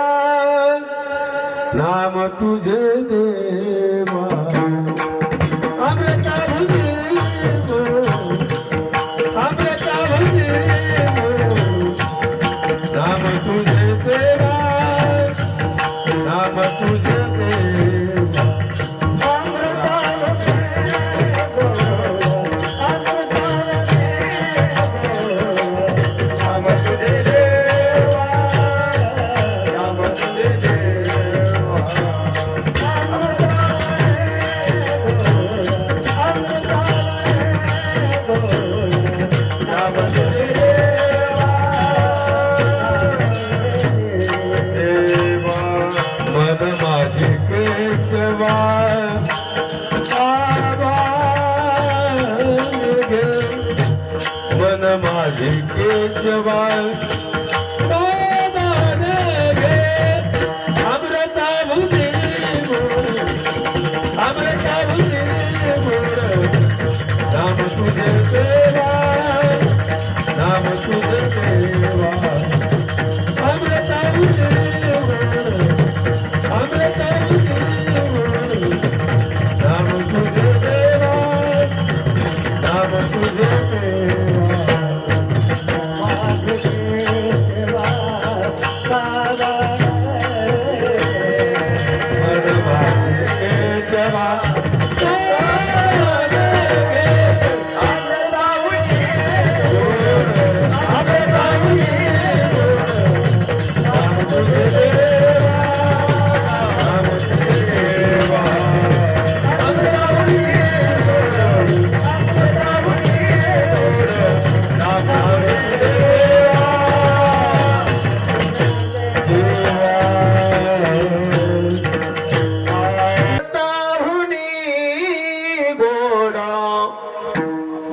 नाम तुझे देवा अमृताहुनी गोड अमृताहुनी गोड नाम तुझे देवा नाम तुझे देवा मन माझे केशवाल अमृता भुजे अमृता भुजे नाम तुझे देवा नाम तुझे देवा अमृता भुजे अमृता भुजे नाम तुझे देवा नाम तुझे देवा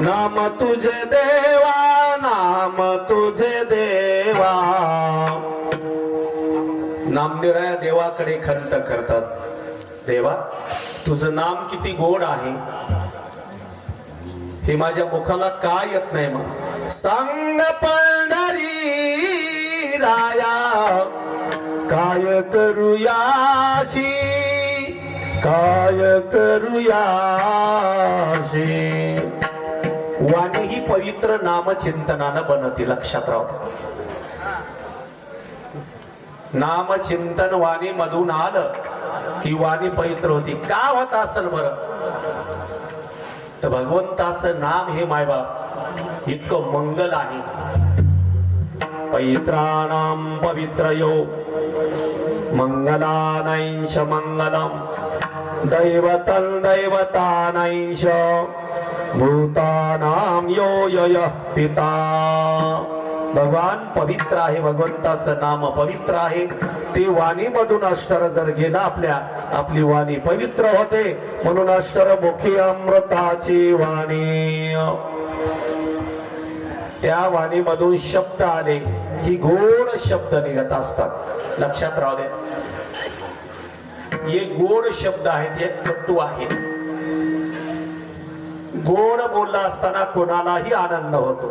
नाम तुझे देवा नाम तुझे देवा नामदेवराया देवाकडे खंत करतात देवा तुझं नाम किती गोड आहे हे माझ्या मुखाला काय येत नाही मग सांग पंढरी राया काय करूयाशी काय करूयाशी वाणी ही पवित्र नामचिंतनानं बनते लक्षात राहतो नामचिंतन वाणी मधून आलं की वाणी पवित्र होती का होत असेल बरं तर भगवंताचं नाम हे मायबाप इतकं मंगल आहे पवित्राणाम पवित्रयो मंगलानांश मंगलम दैवतं दैवतानांश भूतानाम यो यः पिता भगवान पवित्र आहे भगवंताचं नाम पवित्र आहे ते वाणी मधून अष्टर जर गेला आपली वाणी पवित्र होते म्हणून अष्टर मुखी अमृताची वाणी त्या वाणी मधून शब्द आले की गोड शब्द निघत असतात लक्षात राहू दे हे गोड शब्द आहेत हे कटू आहेत गोड बोलला असताना कोणालाही आनंद होतो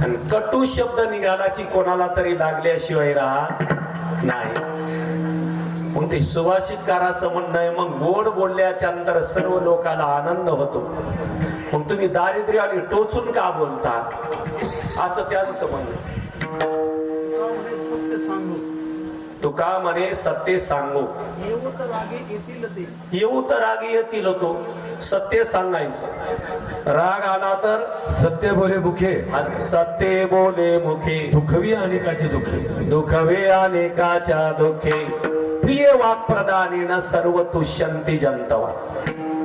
आणि कटू शब्द निघाला की कोणाला तरी लागल्याशिवाय राहत नाही. मग ते सुभाषितकाराचं म्हणणं आहे, मग गोड बोलल्याच्या नंतर सर्व लोकांना आनंद होतो, मग तुम्ही दारिद्र्य आणि टोचून का बोलता, असं त्यांचं म्हणणं. तुका म्हणे सत्य सांगू, येऊ तर रागे येतील तो, सत्य सांगायचं. राग आला तर सत्य बोले मुखे, सत्य बोले मुखे, दुखवी अनेकाचे दुखे, दुखवे अनेकाच्या दुखे, प्रिय वाक प्रदानेन सर्व तुष्यंती जंतवा,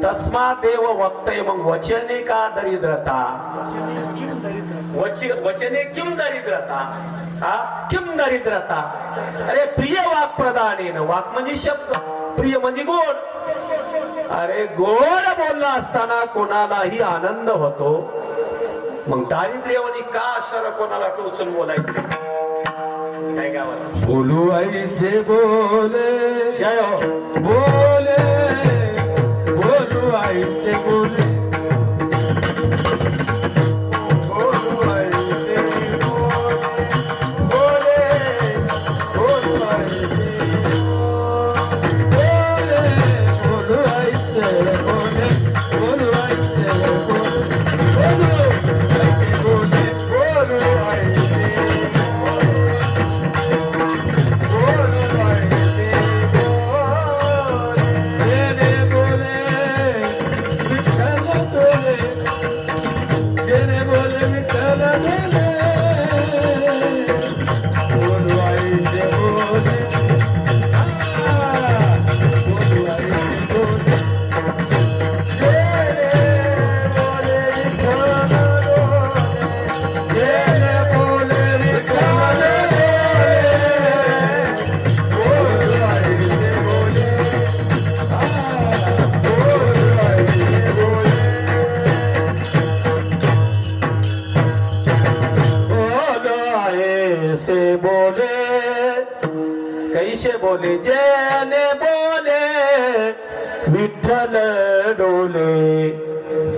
तस्मा देव वक्तय. मग वचने का दरिद्रता, वचने किम दरिद्रता, किम दरिद्रता. अरे प्रिय वाक प्रदानेन, वाक म्हणजे शब्द, प्रिय म्हणजे गोड. अरे गोड बोलला असताना कोणालाही आनंद होतो, मग दारिद्र्यवानी का शर कोणाला टोचून बोलायचं. काय गावाला बोलू ऐसे बोले, जय हो. बोले बोलू ऐसे बोले, बोलू ऐसे बोले, बोलू ऐसे बोले, बोलू ऐसे बोले, बोलू ऐसे बोले, बोलू ऐसे कैसे बोले, कैसे बोले, जेने बोले विठ्ठल डोले.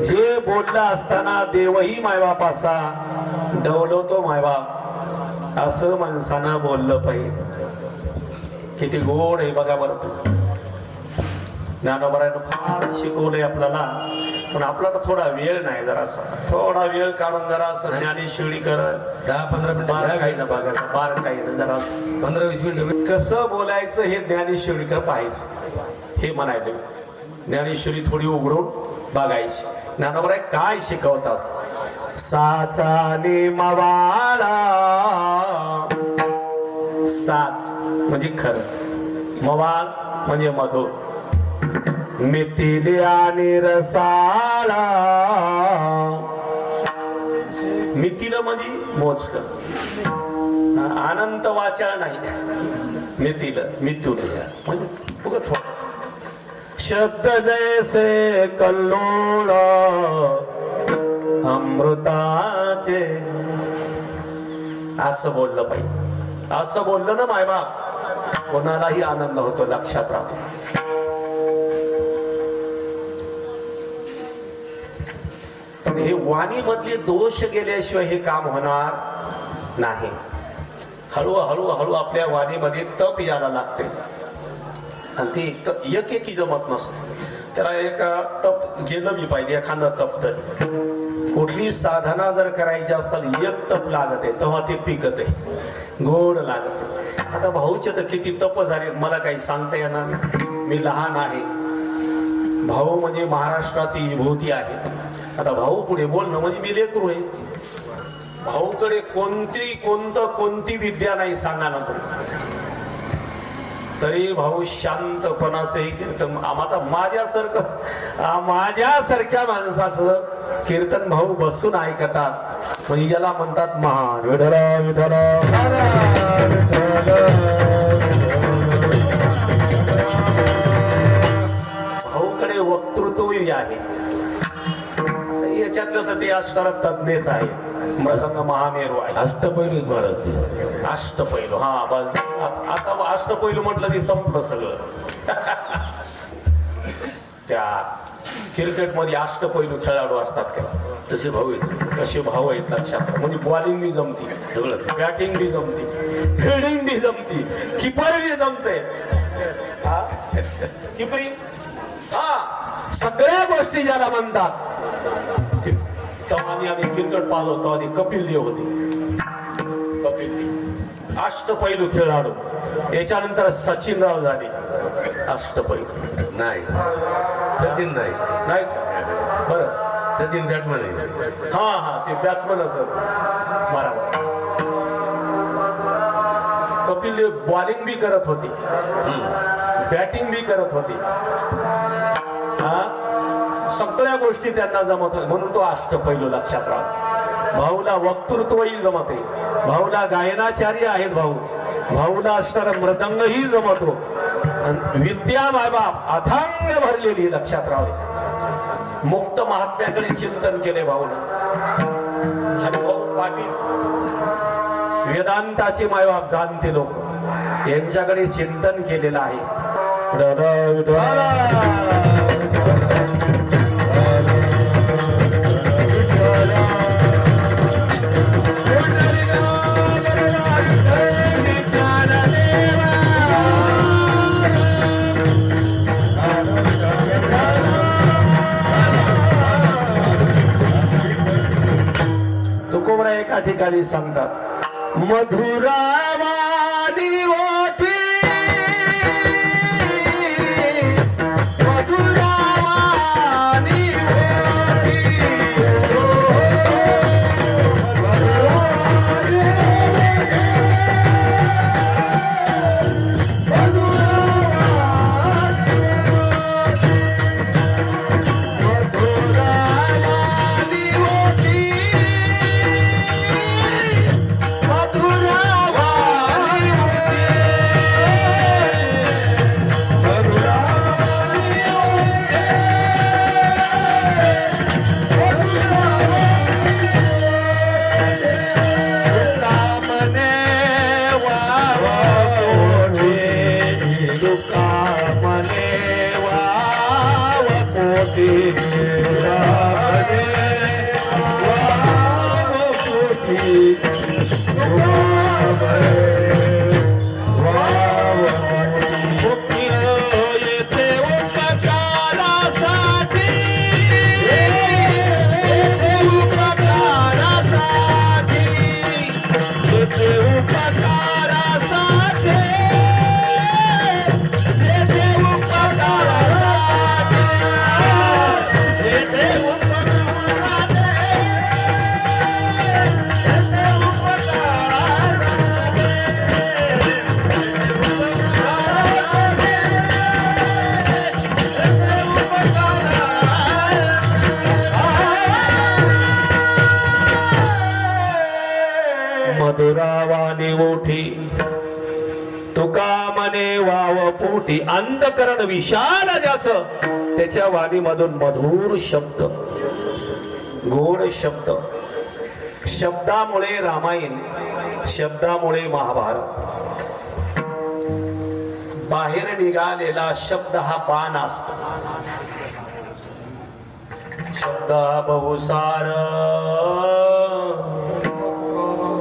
जे बोलला असताना देवही मायबाप असा डवलतो मायबाप, असं माणसानं बोललं पाहिजे. किती गोड आहे बघा बरं. ज्ञानोबरानं फार शिकवलंय आपल्याला, पण आपल्याला थोडा वेळ नाही, जरासा थोडा वेळ काढून जरा असं ज्ञानेश्वरी कर 10-15 मिनिटं बार काही ना बघायचं, बार काही ना जरा 15-20 मिनिटं कसं बोलायचं हे ज्ञानेश्वरी कर पाहायचं, हे म्हणायले. ज्ञानेश्वरी थोडी उघडून बघायची. ज्ञानोबराय काय शिकवतात. साचाने मवाळा, साच म्हणजे खरं, मवाळ म्हणजे मधुर, मिथिले आणि रसाळा. मिथिल म्हणजे मोजक, अनंत वाचा नाही. मिथिल मिथुन म्हणजे बघ थोडं. शब्द जैसे कल्लोळ अमृताचे, असं बोललं पाहिजे. असं बोललं ना मायबाप, कोणालाही आनंद होतो, लक्षात राहतो. पण हे वाणी मधले दोष गेल्याशिवाय हे काम होणार नाही. हळूहळू हळू आपल्या वाणीमध्ये तप यायला लागते, आणि ती एक जमत नसते. त्याला एक तप गेलं बी पाहिजे, एखादं तप. तर कुठली साधना जर करायची असेल एक तप लागत आहे, तेव्हा ते पिकत आहे, गोड लागत. आता भाऊचे तर किती तप झाले मला काही सांगता येणार नाही, मी लहान आहे. भाऊ म्हणजे महाराष्ट्राची विभूती आहे. आता भाऊ पुढे बोलणं म्हणजे मी लेकरू आहे. भाऊकडे कोणती विद्या नाही सांगा ना तुम्ही, तरी भाऊ शांत कोणाचंही कीर्तन. आता माझ्यासारख्या माणसाचं कीर्तन भाऊ बसून ऐकतात, म्हणजे याला म्हणतात महान. विठला विठला भाऊकडे वक्तृत्व आहे. याच्यातलं तर ते अष्टार तज्ञच आहे. मृदंग महामेरू आहे. अष्टपैलू महाराज ते. अष्टपैलू, हा बस. आता अष्टपैलू म्हटलं की संपलं सगळं. त्या क्रिकेटमध्ये अष्टपैलू खेळाडू असतात का? तसे भाऊ आहेत कसे भाव आहेत लक्षात. म्हणजे बॉलिंग बी जमती, सगळंच. बॅटिंग बी जमती, फिल्डिंग बी जमती, किपर बी जमते. किपरी हा सगळ्या गोष्टी ज्याला म्हणतात. तेव्हा आम्ही क्रिकेट पाहतो तेव्हा ती कपिल देव होते. कपिल देव अष्टपैलू खेळाडू. याच्यानंतर सचिनराव झाले अष्टपैलू. नाही, सचिन नाही. नाही बरं, सचिन बॅटमॅन आहे. हा हा ते बॅट्समन असत बरोबर. कपिल देव बॉलिंग बी करत होते, बॅटिंग बी करत होते. हा सगळ्या गोष्टी त्यांना जमत होत्या म्हणून तो अष्टपैलू लक्षात राहतो. भाऊला वक्तृत्वही जमते, भाऊला गायनाचार्य आहेत भाऊ, भाऊला असणारा मृदंगही जमतो. विद्या मायबाप अथांग भरलेली लक्षात राहावे. मुक्त महात्म्याकडे चिंतन केले भाऊनं. हरिभाऊ पाटील वेदांताचे मायबाप जाणते लोक, यांच्याकडे चिंतन केलेलं आहे. तुकोबरा एका ठिकाणी सांगतात, मधुरावानी ओठी मधुरावानी ओठी मधुरावानी ओठी तुका मने वाव पोटी. अंधकरण विशाल ज्याचं, त्याच्या वाणीमधून मधुर शब्द, गोड शब्द. शब्दामुळे रामायण, शब्दामुळे महाभारत. बाहेर निघालेला शब्द हा बाण असतो. शब्द हा बहुसार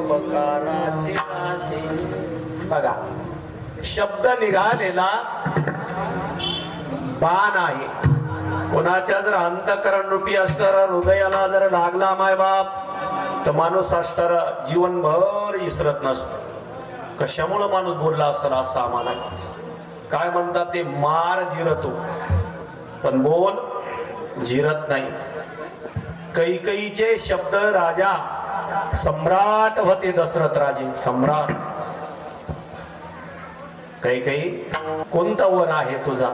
उपकाराचे नाशे. बघा, शब्द निघालेला बाण आहे. कोणाच्या जर अंतःकरण रूपी असणारा हृदयाला जर लागला मायबाप, तर माणूस असणारा जीवनभर विसरत नसतो. कशामुळं माणूस बोलला असेल असं आम्हाला काय म्हणतात ते, मार जिरतो पण बोल जिरत नाही. कैकेयीचे शब्द राजा सम्राट होते. दशरथ राजे सम्राट. कैकेयी कोणता वर आहे तुझा?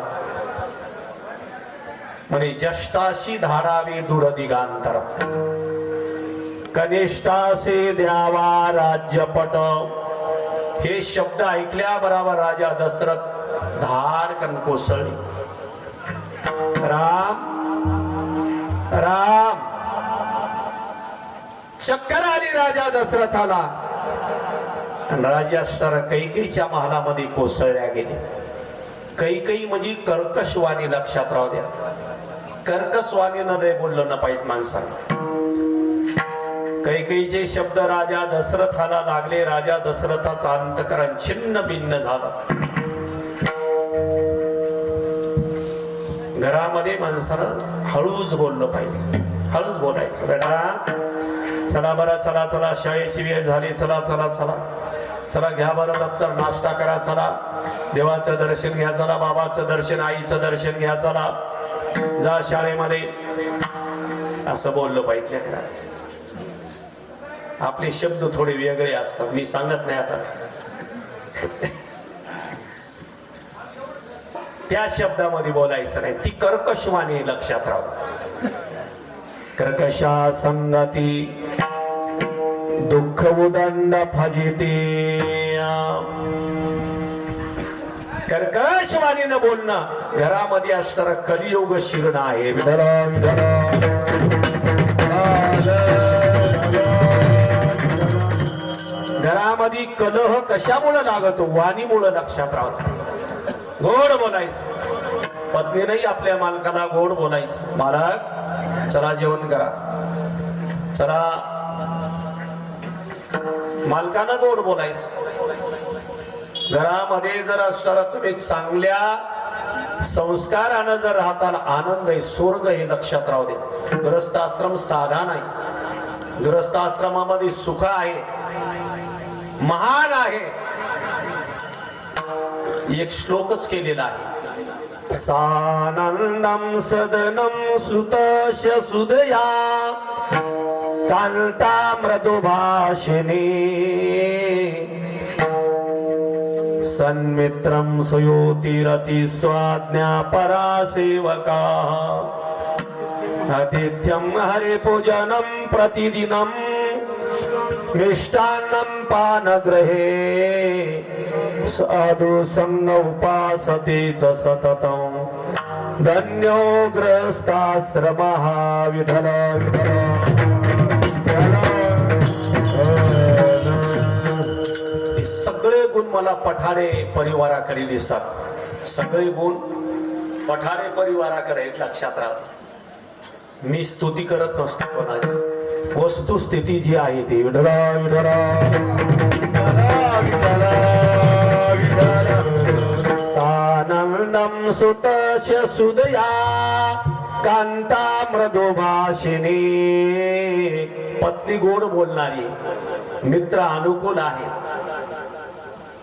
म्हणे जष्टाशी धाडावे दूर दिगांतर, कनिष्ठासे द्यावा राज्यपट. हे शब्द ऐकल्या बरोबर राजा दशरथ धाडकन कोसळली. राम राम चक्कर आली राजा दशरथाला. राजा असताना कैकेयीच्या महालामध्ये कोसळल्या गेले. कैकेयी म्हणजे कर्कशवाणी लक्षात राहू द्या. कर्कस्वामीनं नाही बोललं ना पाहिजे माणसाला. कैकेयीचे शब्द राजा दशरथाला लागले. राजा दशरथाचा अंतकरण छिन्न भिन्न झालं. घरामध्ये माणसानं हळूच बोललं पाहिजे. हळूच बोलायचं. बेटा चला बरं, चला चला शाळेची वेळ झाली, चला चला चला चला घ्या बरं दप्तर, नाश्ता करा, चला देवाचं दर्शन घ्या, चला बाबाचं दर्शन, आईचं दर्शन घ्या, चला जा शाळेमध्ये, असं बोललं पाहिजे. आपले शब्द थोडे वेगळे असतात, मी सांगत नाही आता. त्या शब्दामध्ये बोलायचं नाही. ती कर्कशवाणी लक्षात राहू. कर्कशा संगती दुःख उदंड फजिते. कर्कशवाणीनं बोलणं घरामध्ये असणारा कलियुग शिरण आहे. घरामध्ये कलह कशामुळे लागतो? वाणीमुळे लक्षात राहतो. गोड बोलायचं. पत्नीनेही आपल्या मालकाला गोड बोलायचं. मालक चला जेवण करा, चला. मालकानं गोड बोलायचं. घरामध्ये जर असणारा तुम्ही चांगल्या संस्कारानं जर राहता, आनंद आहे, स्वर्ग हे लक्षात राहू दे. गृहस्थाश्रम साधा नाही. गृहस्थाश्रमामध्ये सुख आहे, महान आहे. एक श्लोकच केलेला आहे. सानंदम सदनम सुतश सुदया कांता मृदुभाषिणी सन्मित्रम सुयोतिरति स्वाज्ञा परासेवका आतिथ्यम हरिपूजनम प्रतिदिनम मिष्टान्नं पानग्रहे साधु संग उपासते च सततं धन्यो गृहस्थाश्रमः विठल सगळे गुण मला पठारे परिवाराकडे दिसतात. सगळे गुण पठारे परिवाराकडे एक लक्षात राहतात. मी स्तुती करत नसतो कोणाची. वस्तुस्थिती जी आहे ती सानंदम सुतश सुदया कांता मृदुभाषिणी. पत्नी गोड बोलणारी, मित्र अनुकूल आहे.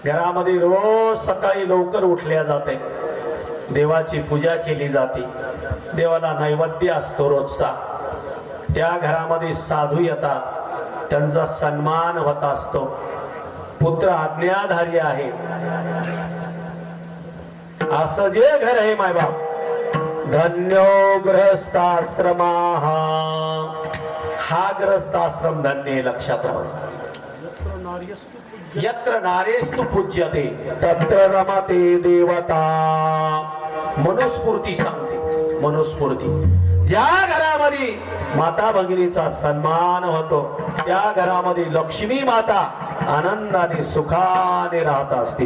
घरामध्ये रोज सकाळी लवकर उठल्या जाते, देवाची पूजा केली जाते, देवाला नैवेद्य असतो रोजचा. त्या घरामध्ये साधू येतात, त्यांचा सन्मान होत असतो. पुत्र आज्ञाधारी आहे. असं जे घर आहे मायबाप, धन्यो गृहस्थाश्रमा. हा गृहस्थाश्रम धन्य लक्षात राहू. यत्र नारेस्तु पूज्यते तत्र रमते देवता. मनुस्फूर्ती सांगते. मनुस्फूर्ती ज्या घरामध्ये माता भगिनीचा सन्मान होतो, त्या घरामध्ये लक्ष्मी माता आनंदाने सुखाने राहत असते.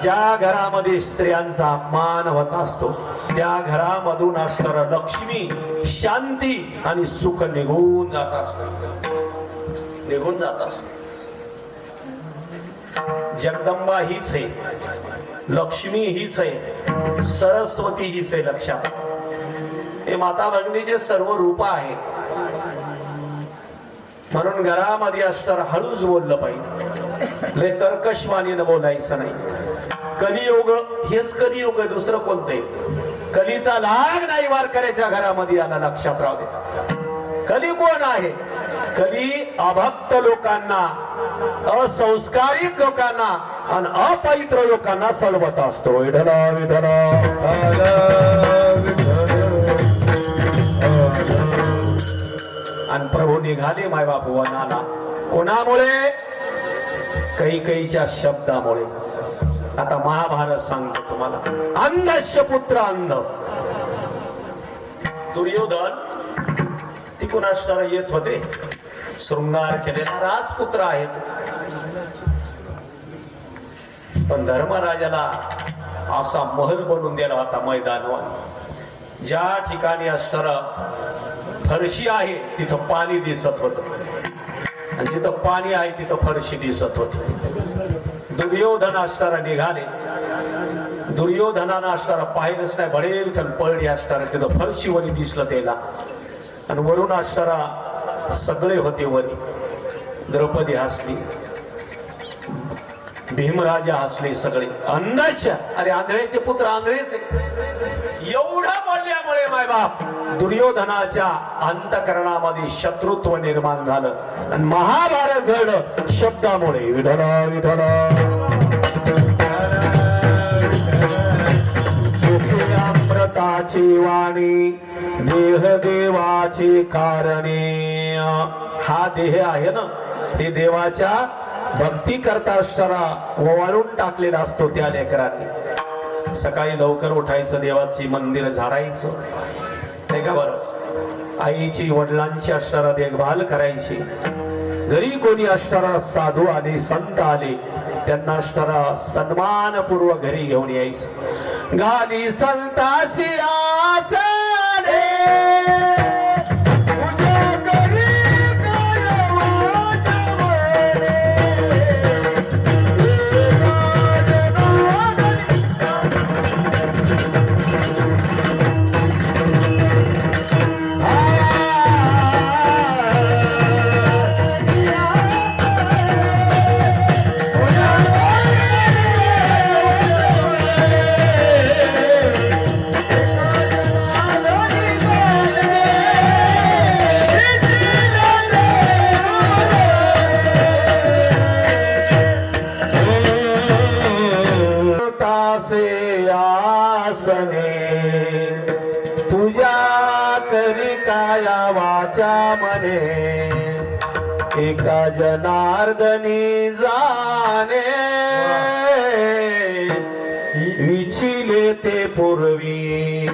ज्या घरामध्ये स्त्रियांचा अपमान होत असतो, त्या घरामधून असणारा लक्ष्मी, शांती आणि सुख निघून जात असत. निघून जात असत. जगदंबा हीच आहे, लक्ष्मी हीच आहे, सरस्वती हीच आहे. लक्षात. हे माता भगिनीचे सर्व रूप आहे. म्हणून घरामध्ये असताना हळूच बोललं पाहिजे. लय कर्कशवाणीनं बोलायचं नाही. कलियुग हेच कलियुग आहे, दुसरं कोणतंही. कलीचा लाग नाही वार करायच्या घरामध्ये आला. लक्षात राहू दे. कली कोण आहे? कली अभक्त लोकांना, असंस्कारित लोकांना आणि अपवित्र लोकांना सलवत असतो. विठला विठला आणि प्रभू निघाले मायबाप वनाला. कोणामुळे? कैकेयीच्या शब्दामुळे. आता महाभारत सांगतो तुम्हाला. अंधस्य पुत्र अंध. दुर्योधन तिकून असणारा येत होते, शृंगार केलेला राजपुत्र आहे. पण धर्मराजाला असा महल बनवून दिला होता मैदानवर, ज्या ठिकाणी असणारा फरशी आहे तिथं पाणी दिसत होत, आणि जिथं पाणी आहे तिथं फरशी दिसत होती. दुर्योधन असणारा निघाले, दुर्योधनानं असणारा पाहिलंच नाही, भडेल कण पळडी असणारा तिथं फरशीवरी दिसलं त्याला, आणि वरून असणारा सगळे होते वरी. द्रौपदी हसली, भीमराजा हसले, सगळे अंधाश. अरे आंधळेचे पुत्र आंधळेचे. एवढं बोलल्यामुळे मायबाप दुर्योधनाच्या अंतकरणामध्ये शत्रुत्व निर्माण झालं आणि महाभारत घडलं शब्दामुळे. विठला विठला अमृताची वाणी देह देवाची कारणे. हा देह आहे ना, हे देवाच्या भक्ती करता असताना ओवाळून टाकलेला असतो त्या लेकरांनी. सकाळी लवकर उठायचं, देवाची मंदिर झाडायचं नाही का बरं. आईची वडिलांची असणारा देखभाल करायची. घरी कोणी असणारा साधू आले, संत आले, त्यांना असणारा सन्मानपूर्वक घरी घेऊन यायचं. गाली संतासी आसने तुझ्या करी काया वाचा म्हणे, एका जनार्दनी जाणे. विचिले ते पूर्वी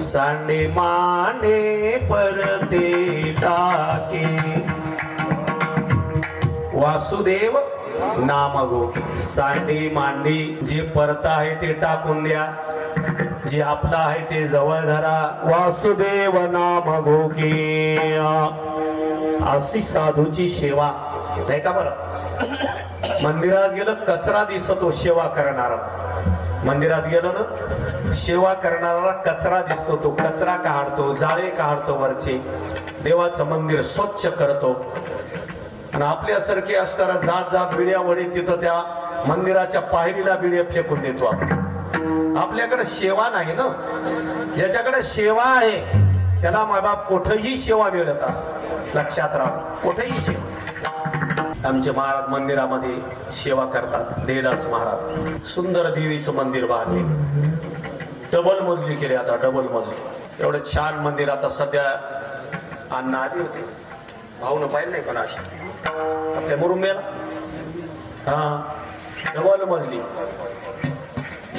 सांडे मांडे परते टाके. वासुदेव नाम गोकी. सांडी मांडी जे परत आहे ते टाकून द्या, जे आपला आहे ते जवळ धरा. वासुदेव नाम गोकी. अशी साधूची सेवा नाही का बरं. मंदिरात गेलं कचरा दिसतो सेवा करणारा, मंदिरात गेलं ना सेवा करणारा कचरा दिसतो, तो कचरा काढतो, जाळे काढतो, वरचे देवाचं मंदिर स्वच्छ करतो. आणि आपल्यासारखे असणारा जात जात बिड्या वडे तिथं त्या मंदिराच्या पायरीला बिड्या फेकून देतो आपण. आपल्याकडे सेवा नाही ना. ज्याच्याकडे सेवा आहे त्याला मायबाप कुठेही सेवा मिळत असत. लक्षात राहा, कुठेही सेवा. आमचे महाराज मंदिरामध्ये सेवा करतात. देवदास महाराज सुंदर देवीचं मंदिर बांधले, डबल मजली केली, आता डबल मजली. एवढं छान मंदिर. आता सध्या अण्णा आली होती, भाऊन पाहिलं नाही पण अशी आपल्या मुरुंब्याला. हा डबल मजली,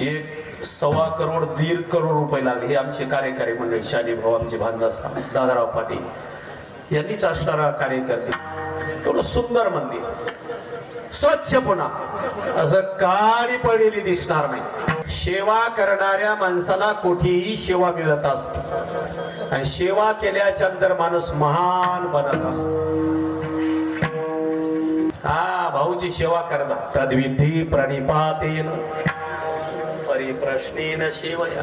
1.25 करोड 1.5 करोड रुपये लागले. हे आमचे कार्यकारी मंडळी शाली भाऊ आमचे भांडस्ता दादाराव पाटील यांनीच असणारा कार्यकर्ते. एवढं सुंदर मंदिर, स्वच्छ, पुन्हा असं काळी पडलेली दिसणार नाही. सेवा करणाऱ्या माणसाला कुठेही सेवा मिळत असते, आणि सेवा केल्याच्या नंतर माणूस महान बनत असतो. हा भाऊची सेवा करता. तद्विधी प्रणिपातेन परिप्रश्नेन सेवया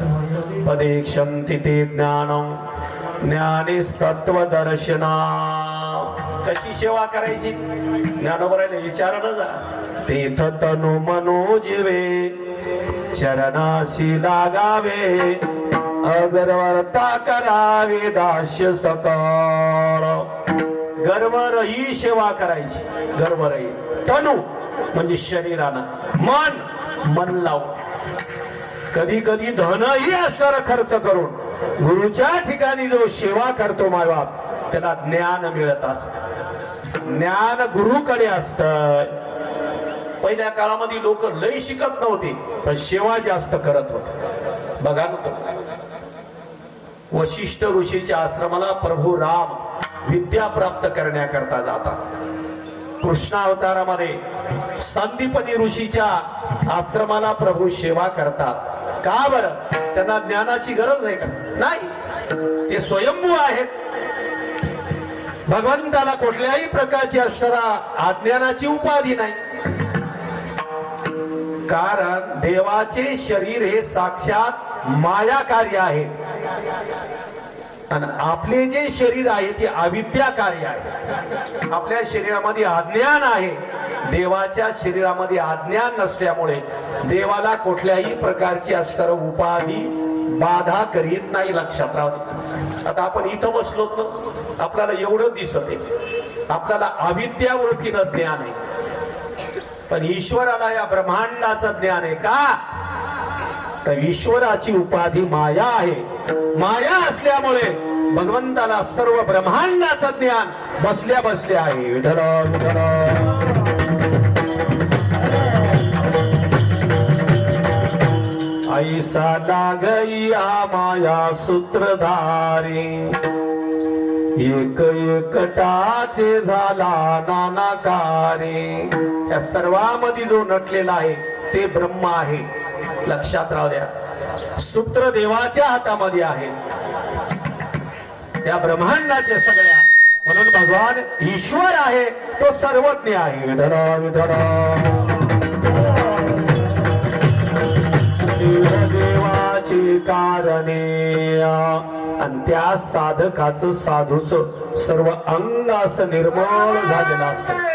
पदेक्षन्ति ते ज्ञानं ज्ञानेस्तत्वदर्शना. कशी सेवा करायची ज्ञानोबरायला विचारलं जा. तीर्थ तनु मनो जीवे चरणाशी लागावे, अगरवर्ता करावे दास्य सकळ. गर्वरही सेवा करायची. गर्वरही तनु म्हणजे शरीरानं, मन लावून, कधी कधी धनही असणारा खर्च करून गुरुच्या ठिकाणी जो सेवा करतो मायबाप त्याला ज्ञान मिळत असत. ज्ञान गुरुकडे असत. पहिल्या काळामध्ये लोक लय शिकत नव्हते, पण सेवा जास्त करत होते. बघा ना, वशिष्ठ ऋषीच्या आश्रमाला प्रभू राम विद्या प्राप्त करण्याकरता जातात. कृष्ण अवतारामध्ये संदीपनी ऋषीच्या आश्रमाला प्रभू सेवा करतात. का बरं? त्यांना ज्ञानाची गरज आहे का? नाही, ते स्वयंभू आहेत. भगवंताला कुठल्याही प्रकारची अक्षरा अज्ञानाची उपाधी नाही. कारण देवाचे शरीर हे साक्षात माया कार्य आहे आणि आपले जे शरीर आहे ते अविद्या कार्य आहे. आपल्या शरीरामध्ये अज्ञान आहे. देवाच्या शरीरामध्ये अज्ञान नसल्यामुळे देवाला कुठल्याही प्रकारची अस्तर उपाधी बाधा करीत नाही. लक्षात राहू. आता आपण इथं बसलो ना, आपल्याला एवढं दिसत आहे, आपल्याला अविद्या वृत्तीनं ज्ञान आहे. पण ईश्वराला या ब्रह्मांडाचं ज्ञान आहे का? तर ईश्वराची उपाधी माया आहे. माया असल्यामुळे भगवंताला सर्व ब्रह्मांडाचं ज्ञान बसल्या बसल्या आहे. विठ्ठल विठ्ठल. ऐसा लागई आ माया सूत्रधारी, एक एकटाचे झाला नानाकारी. या सर्वांमध्ये जो नटलेला आहे ते ब्रह्म आहे. लक्षात राहू द्या. सूत्र देवाच्या हातामध्ये आहे, त्या ब्रह्मांडाचे सगळ्या. म्हणून भगवान ईश्वर आहे, तो सर्वज्ञ आहे. विठ्ठल विठ्ठल. देवाची कारणे आणि त्या साधकाचं साधूच सर्व अंग असं निर्मळ झालेलं असतं.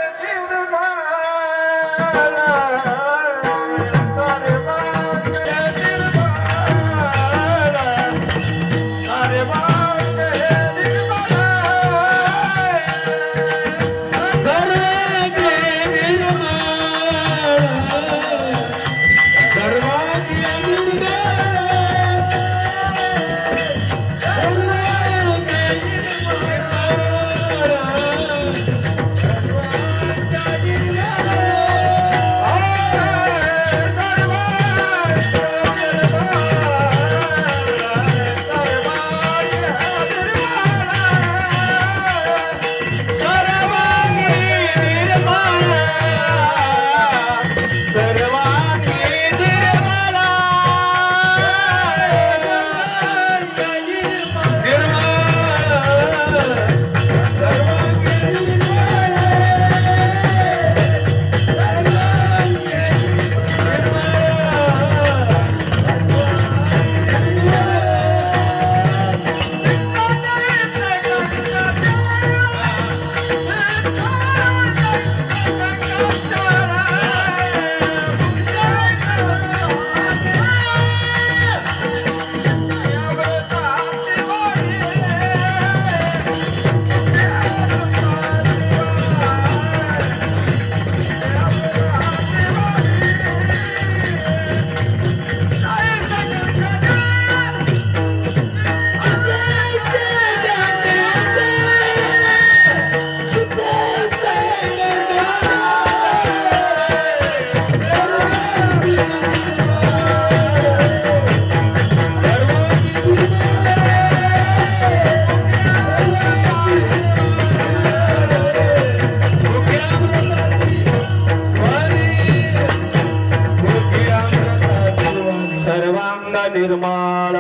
निर्माण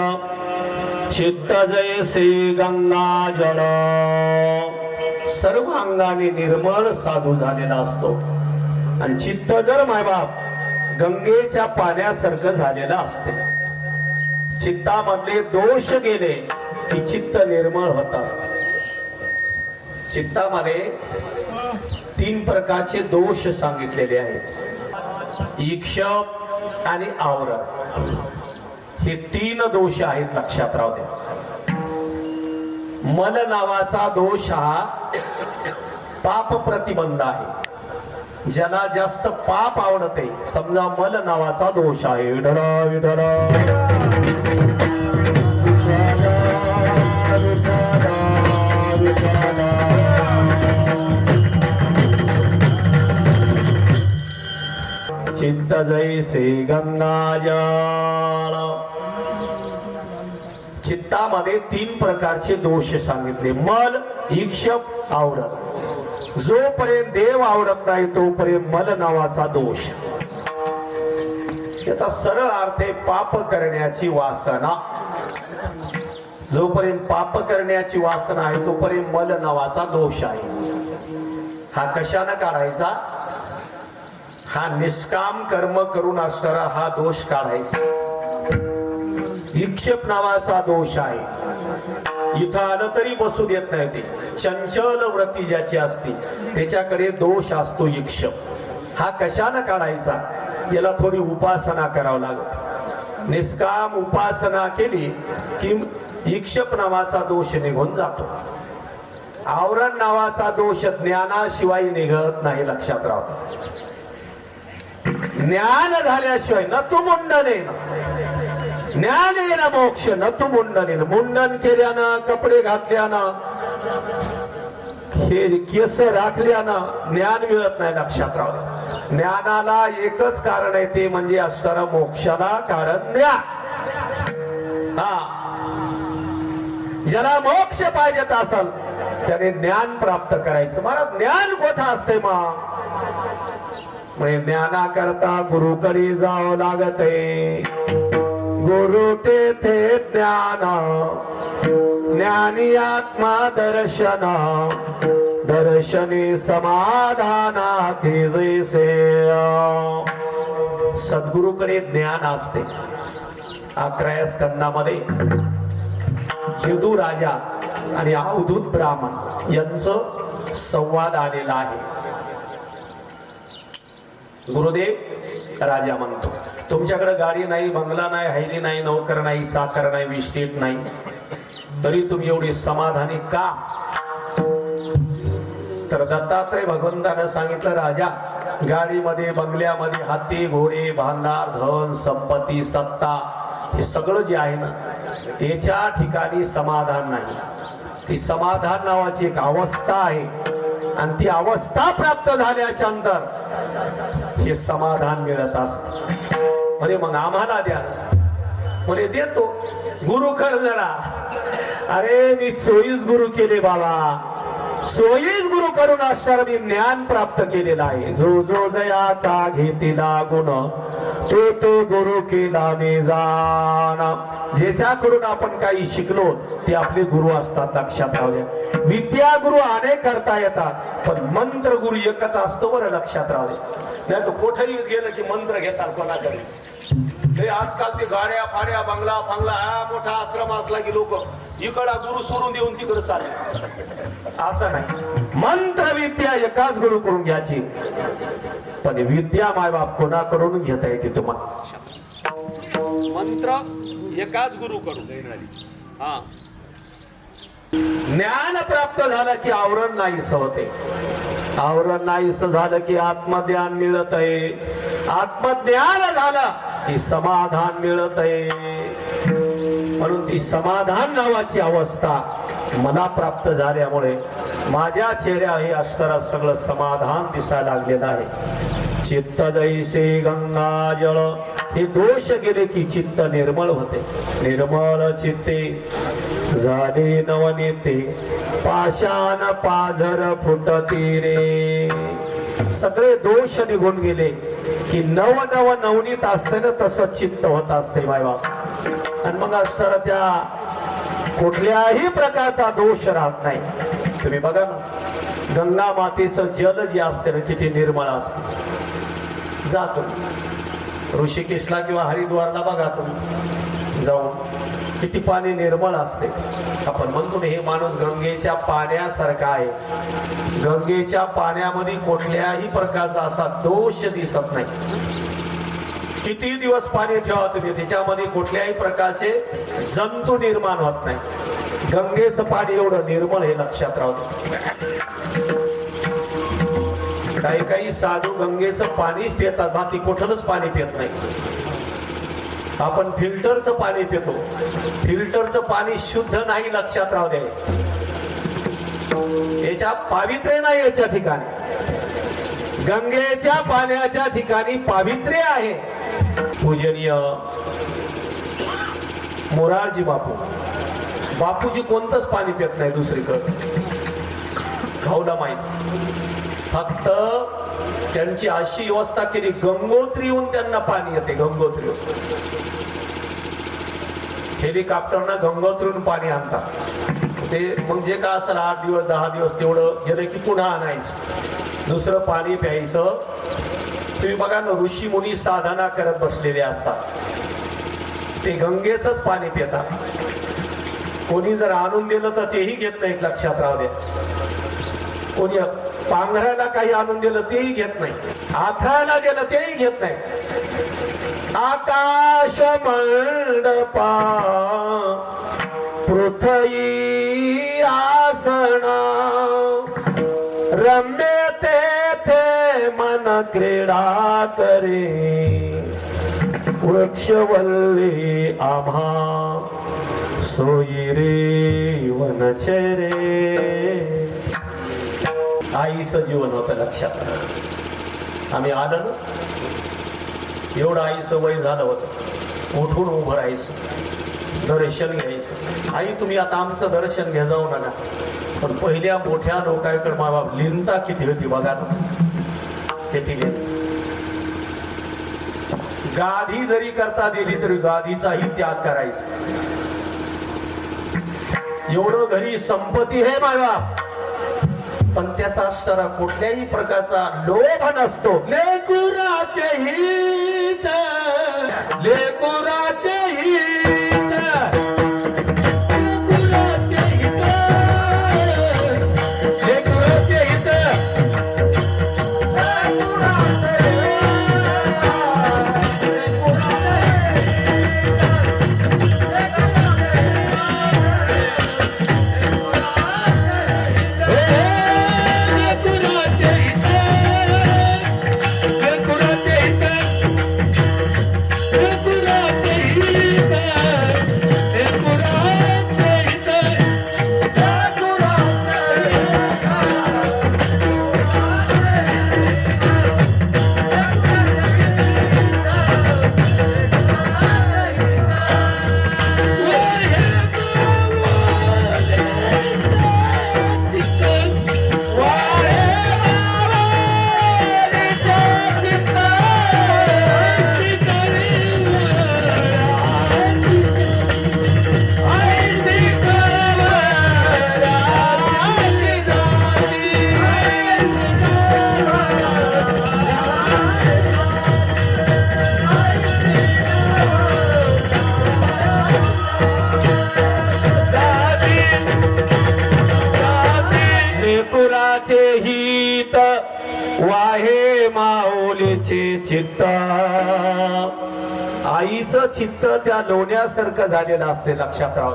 चित्त जैसे गंगा जल. सर्व अंगाने निर्मळ साधू झालेला असतो आणि चित्त जर मायबाप गंगेच्या पाण्यासारखं झालेलं असते. चित्तामधले दोष गेले की चित्त निर्मळ होत असते. चित्तामध्ये 3 प्रकारचे दोष सांगितलेले आहेत. ईक्षप आणि आवरण हे 3 दोष आहेत. लक्षात राहू द्या. मन नावाचा दोष हा पाप प्रतिबंध आहे. ज्याला जास्त पाप आवडते समजा मल नावाचा दोष आहे. विठ्ठल विठ्ठल. चित्त जैसे गंगाजळ. चित्तामध्ये 3 प्रकारचे दोष सांगितले. मल, ईक्षप, आवरण. जोपर्यंत देव आवडत नाही तोपर्यंत मल नावाचा दोष. याचा सरळ अर्थ आहे पाप करण्याची वासना. जोपर्यंत पाप करण्याची वासना आहे तोपर्यंत मल नावाचा दोष आहे. हा कशाने काढायचा? हा निष्काम कर्म करून असणारा हा दोष काढायचा. विक्षेप नावाचा दोष आहे. इथं आलं तरी बसू देत नाही. ते चंचल व्रती ज्याची असते त्याच्याकडे दोष असतो विक्षेप. हा कशाने काढायचा? याला थोडी उपासना करावं लागत. निष्काम उपासना केली की विक्षेप नावाचा दोष निघून जातो. आवरण नावाचा दोष ज्ञानाशिवाय निघत नाही. लक्षात राहतो. ज्ञान झाल्याशिवाय न तू मुंडनेन ज्ञान येण मोक्ष न तू मुंडनेन. मुंडन केल्यानं कपडे घातल्यानं हे केस राखल्यानं ज्ञान मिळत नाही. लक्षात राहतो. ज्ञानाला एकच कारण आहे ते म्हणजे असणारा मोक्षाला कारण ज्ञान. हा ज्याला मोक्ष पाहिजेत असेल त्याने ज्ञान प्राप्त करायचं. मला ज्ञान कोठं असते मग? म्हणजे ज्ञानाकरता गुरुकडे जावं लागते. गुरु तेथे ज्ञान ज्ञानी आत्मा दर्शन दर्शनी समाधानाती जैसे. सद्गुरुकडे ज्ञान असते. 11 स्कंदामध्ये यदू राजा आणि अवधूत ब्राह्मण यांचं संवाद आलेला आहे. गुरुदेव राजा म्हणतो तुमच्याकडे गाडी नाही, बंगला नाही, हैली नाही, नोकर नाही, चाकर नाही, विस्टेट नाही, तरी तुम्ही एवढे समाधानी का? तर दत्तात्रय भगवंतानं सांगितलं राजा गाडीमध्ये बंगल्यामध्ये हत्ती घोडे भांडार धन संपत्ती सत्ता हे सगळं जे आहे ना याच्या ठिकाणी समाधान नाही. ती समाधान नावाची एक अवस्था आहे आणि ती अवस्था प्राप्त झाल्याच्या नंतर हे समाधान मिळत असत. अरे मग आम्हाला द्या. म्हणे देतो. गुरु कर जरा. अरे मी 24 गुरु केले बाबा. 24 गुरु करून असणार मी ज्ञान प्राप्त केलेला आहे. जो जो जयाचा घेतीला गुण तो तो गुरु केला मी जाण. ज्याच्याकडून आपण काही शिकलो ते आपले गुरु असतात. लक्षात राहू द्या. विद्या गुरु अनेक करता येतात पण मंत्र गुरु एकच असतो. बरं लक्षात राहू द्या. नाही तर कोठेही गेलं की मंत्र घेतात कोणाकडे. ते आजकाल ते गाड्या फाड्या बंगला फांगला हा मोठा आश्रम असला की लोक इकडा गुरु सोडून देऊन तिकडे चालले. असं नाही. मंत्र विद्या एकाच गुरु करून घ्यायची पण विद्या मायबाप कोणाकडून घेता येते तुम्हाला. मंत्र एकाच गुरु कडून. हा ज्ञान प्राप्त झालं की आवरण नाहीस होते. आवरण नाहीस झालं की आत्मज्ञान मिळत आहे. आत्मज्ञान झालं की समाधान मिळत आहे. म्हणून ती समाधान नावाची अवस्था मला प्राप्त झाल्यामुळे माझ्या चेहऱ्यावर हे असणारं सगळं समाधान दिसायला लागलेलं आहे. चित्त जैसे गंगा जळ. हे दोष गेले की चित्त निर्मळ होते. निर्मळ चित्ते झाले नवनीते पाषाण पाझर फुटती रे. सगळे दोष निघून गेले की नव नव नवनीत असते ना तसं चित्त होत असते मायबाप. आणि मग असताना त्या कुठल्याही प्रकारचा दोष राहत नाही. तुम्ही बघा ना गंगा मातेचं जल जे असते ना किती निर्मळ असते. जातो ऋषिकेशला किंवा हरिद्वारला बघा तुम्ही जाऊन किती पाणी निर्मळ असते. आपण म्हणतो हे माणूस गंगेच्या पाण्यासारखा आहे. गंगेच्या पाण्यामध्ये कुठल्याही प्रकारचा असा दोष दिसत नाही. किती दिवस पाणी ठेवा तुम्ही त्याच्यामध्ये कुठल्याही प्रकारचे जंतू निर्माण होत नाही. गंगेचं पाणी एवढं निर्मळ हे लक्षात राहतं. काही काही साधू गंगेचं पाणीच पितात बाकी कुठलंच पाणी पित नाही. आपण फिल्टरचं पाणी पितो. फिल्टरचं पाणी शुद्ध नाही. लक्षात राहू दे. याच्या पावित्र्य नाही. याच्या ठिकाणी गंगेच्या पाण्याच्या ठिकाणी पावित्र्य आहे. पूजनीय मोरारजी बापू. बापूजी कोणतंच पाणी पित नाही दुसरीकडे. खाऊला माहित. फक्त त्यांची अशी व्यवस्था केली, गंगोत्रीहून त्यांना पाणी येते. गंगोत्रीहून हेलिकॉप्टरनं गंगोत्रीहून पाणी आणतात. ते म्हणजे का असेल 8 दिवस 10 दिवस तेवढं गेलं की पुन्हा आणायचं, दुसरं पाणी प्यायचं. तुम्ही बघा ना, ऋषी मुनी साधना करत बसलेले असतात, ते गंगेचंच पाणी पितात. कोणी जर आणून दिलं तर तेही घेत नाहीत, लक्षात राहू द्या. कोणी पांघरायला काही आणून दिलं तेही घेत नाही, आथरायला दिलं तेही घेत नाही. आकाश मंडपा पृथ्वी आसना रम्य तेथे मन क्रीडा करे. वृक्षवल्ली आम्हा सोयी रे वनचरे. आईचं जीवन होतं, लक्षात. आम्ही आलो ना, एवढं आईचं वय झालं होतं, उठून उभं राहायचं, दर्शन घ्यायचं. आई तुम्ही आता आमचं दर्शन घ्या, जाऊ नका. पण पहिल्या मोठ्या लोकांकडे माबाप लिनता किती होती बघा ना, किती लिहिण. गादी जरी करता दिली तरी गादीचाही त्याग करायचा. एवढं घरी संपत्ती आहे बाबा, पण त्याचा असणारा कुठल्याही प्रकारचा लोभ नसतो. लेकुराचे हित, लेकुराचे हित, लेकुराचे हित, लेकुराचे हित, हित वाहे माऊलीचे चित्त. आईचं चित्त त्या लोण्यासारखं झालेलं असते, लक्षात राहू.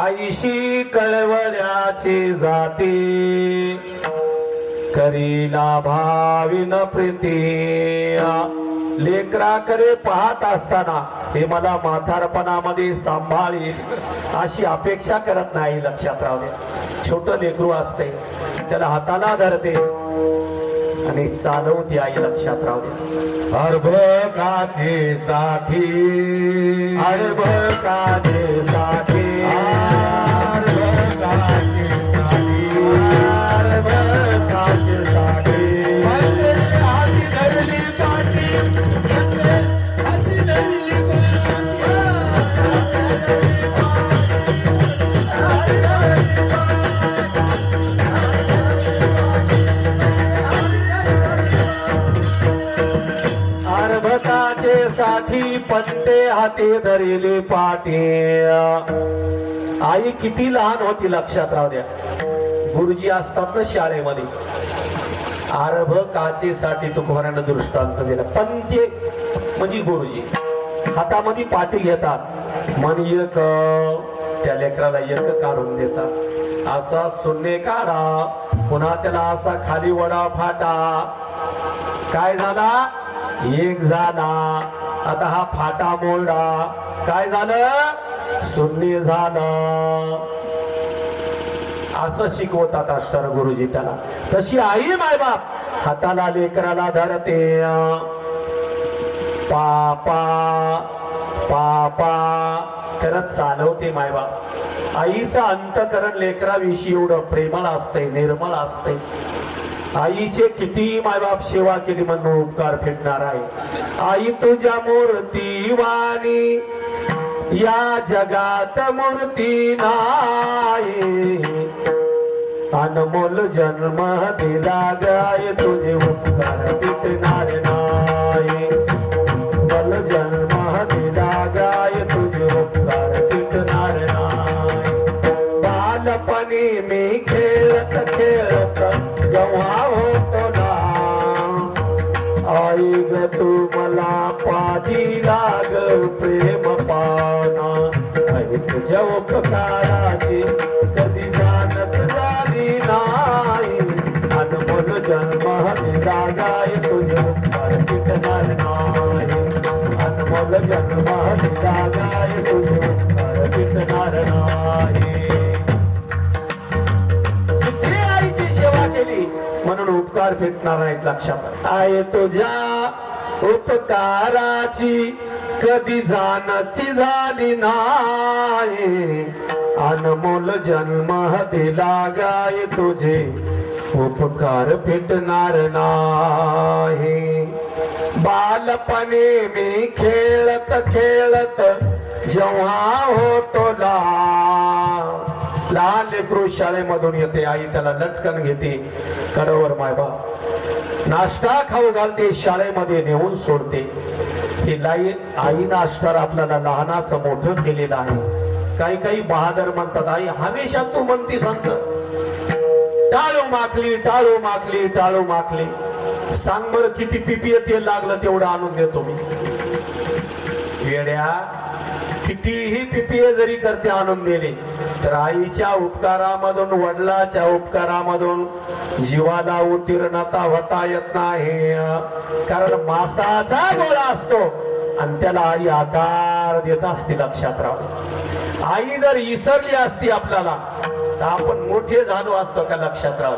आईशी कळवळ्याची जाती करीला भाविन प्रीती. लेकराकडे पाहत असताना हे मला म्हातारपणामध्ये सांभाळील अशी अपेक्षा करत नाही, लक्षात राहू द्या. छोट लेकरू असते, त्याला हाताला धरते आणि चालवते आई, लक्षात राहू द्या. अर्भकाचे साठी, अर्भकाचे साठी, अर्भकाचे साठी, अर्भकाचे साठी. हाती धरली पाठी, हाती धरली अर्भकाचे साठी पट्टे हाती धरले पाठी. आई किती लहान होती, लक्षात राहू द्या. गुरुजी असतात ना शाळेमध्ये, अर्भकाचे साठी तुकोबारानं दृष्टांत दिला. पंते म्हणजे गुरुजी हातामध्ये पाठी घेतात, मन एक त्या लेकराला एक काढून देतात. असा शून्य काढा, पुन्हा त्याला असा खाली वडा फाटा. काय झाला? एक झाला. आता हा फाटा मोडा, काय झालं? शून्य झालं. असं शिकवतात असणार गुरुजी त्याला. तशी आई मायबाप हाताला लेकराला धरते. पापा पापा करत चालवते मायबाप. आईचं अंतकरण लेकराविषयी एवढं प्रेमळ असतंय, निर्मळ असतंय. आईचे किती मायबाप सेवा केली म्हणून उपकार फेडणार आहे. आई तुझ्या मूर्ती वाणी या जगात मूर्ती नाही. अनमोल जन्म दिला गाय तुझे उपकार फिटणार नाही. अनमोल जन्म दिला गाय तुझे उपकार फिटणार नाही. बालपणी मी खेळत खेळत जेव्हा होतो ना, आई ग तू मला पाजी लाग प्रेम पाना. आई तुझ्या उपकाराची कधी जाणत झाली नाही. अनमोल जन्म दिला गाय तुझे उपकार फिटणार नाही. अनमोल जन्म दिला गाय तुझे उपकार फिटणार नाही. किती आईची सेवा केली म्हणून उपकार फिटणार नाहीत लक्षात. आहे तुझ्या उपकाराची कधी जाणची झाली नाही. अनमोल जन्म दिला गाय तुझे उपकार फिटणार नाही. बालपणे मी खेळत खेळत जेव्हा होतो लहान लेकरू शाळेमधून येते, आई त्याला लटकन घेते कडावर मायबाप नाश्ता खाऊ घालते, शाळेमध्ये नेऊन सोडते. ही आई नाश्ता आपल्याला लहानाचं मोठं केलेलं आहे. काही काही बहादर म्हणतात आई हमेशा तू म्हणती संत टाळू माखली टाळू माखली टाळू माखली. सांग बरं किती पिपी तेल लागलं तेवढं आणून देतो मी. वेड्या कितीही पिपीए जरी करते आणून दिले तर आईच्या उपकारामधून वडिलाच्या उपकारामधून जीवाला उत्तीर्णता होता येत नाही. कारण मासाचा गोळा असतो आणि त्याला आई आकार देत असते. लक्षात राहू. आई जर इसरली असती आपल्याला तर आपण मोठे झालो असतो का? लक्षात राहू.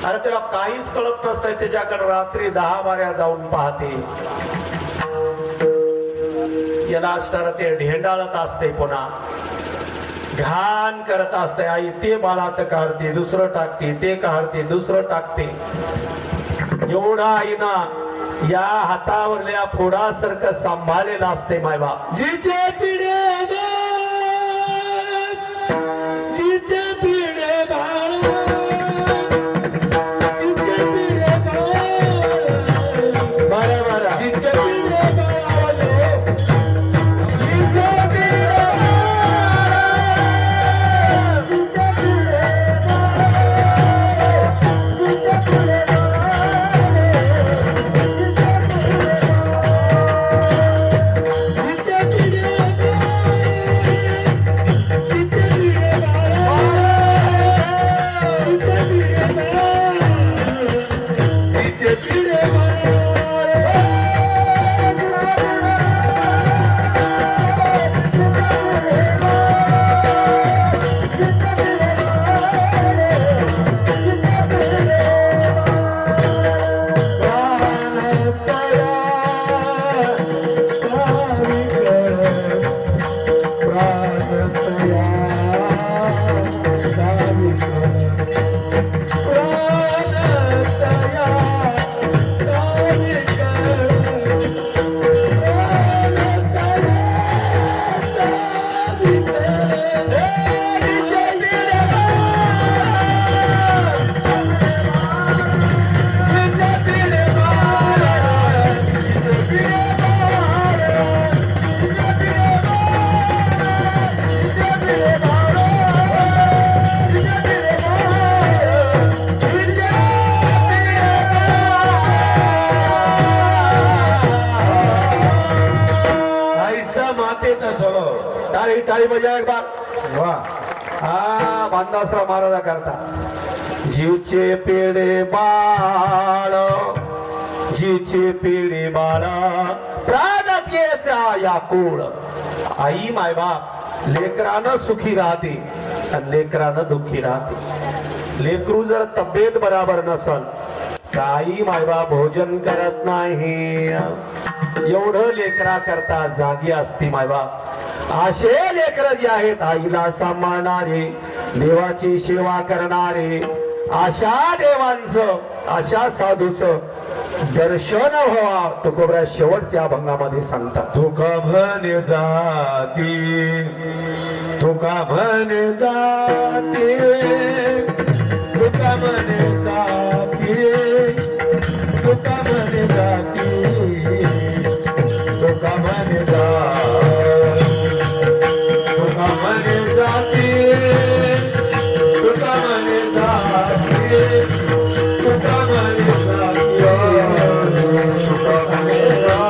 अरे त्याला काहीच कळत नसतंय. त्याच्याकडे रात्री 10-12 जाऊन पाहते. याला असणार ते ढेंडाळत असते, पुन्हा घाण करत असते. आई ते बाळात काढते, दुसरं टाकते, ते काढते, दुसरं टाकते. एवढा आईना या हातावरल्या फोडासारखं सांभाळलेलं असते मायबाप. जिचे पिढे जिचे पिढे बाळ जिचे पिढे बाळ बरं जिचे पिढे बाळ जिचे पिढे टाळी बजा एक बार. वाह. हा बांधासराव महाराजा करता. जीवचे पेढे बाळ जीवचे पेढे बाळ प्राणात याचा या कुळ. आई मायबाप लेकरानं सुखी राहते आणि लेकरानं दुःखी राहते. लेकरू जर तब्येत बराबर नसल तर आई मायबाप भोजन करत नाही. एवढं लेकरा करता जागी असती मायबाप. असे लेकर जे आहेत आईला सांभाळणारे, देवाची सेवा करणारे, अशा देवांचं, अशा साधूचं दर्शन व्हावा तुकोबरा शेवटच्या अभंगामध्ये सांगतात. तुका म्हणे जाती, तुका म्हणे जाती, तुका म्हणे जाती, तुका म्हणे जाती, तुका म्हणे जाती, तुका म्हणे जाती, तुका म्हणे जाती, तुका म्हणे जाती, तुका म्हणे जाती.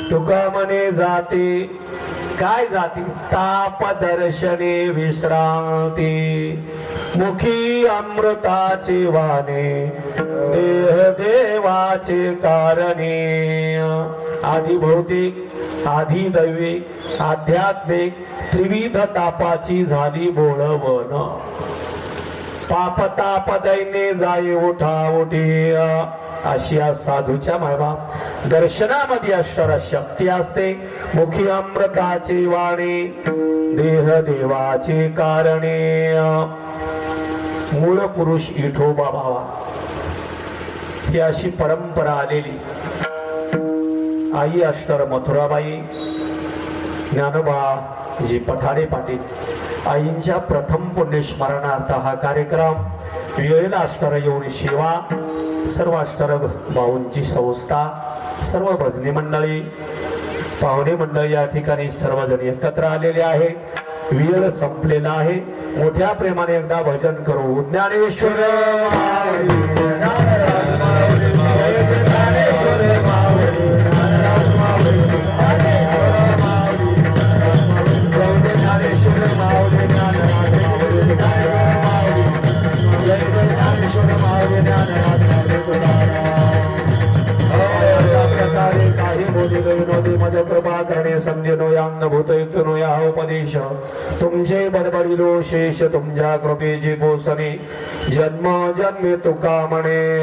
तुका म्हणे जाती, काय जाती? ताप दर्शने विश्रांती, मुखी अमृताचे वाणे, देह देवाचे कारणे. आधी भौतिक, आधी दैविक, आध्यात्मिक त्रिविध तापाची झाली बोळवण. पाप ताप दैन्य जाई उठा उठी. अशी या साधूच्या मायबाप दर्शनामध्ये असणारा शक्ती असते. मुखी अमृताचे वाणी, देह देवाचे कारणे. मूळ पुरुष विठोबा बाबा ही अशी परंपरा आलेली. आई असणार मथुराबाई, ज्ञानोबा जी पठाडे पाटील, आईंच्या प्रथम पुण्यस्मरणार्थ हा कार्यक्रम वेळेला असणार एवढी सेवा, सर्व अष्टर भाऊंची संस्था, सर्व भजनी मंडळी, पाहुणे मंडळी या ठिकाणी सर्वजण एकत्र आलेले आहे. वेळ संपलेला आहे. मोठ्या प्रेमाने एकदा भजन करू. ज्ञानेश्वर काही बोलिलो विनोदी मध्ये कृपा करणे समजेनो यांग भूत युक्तनो या उपदेश तुमचे बडबडिलो शेष तुमच्या कृपेची पोसणे जन्म जन्मे तुका म्हणे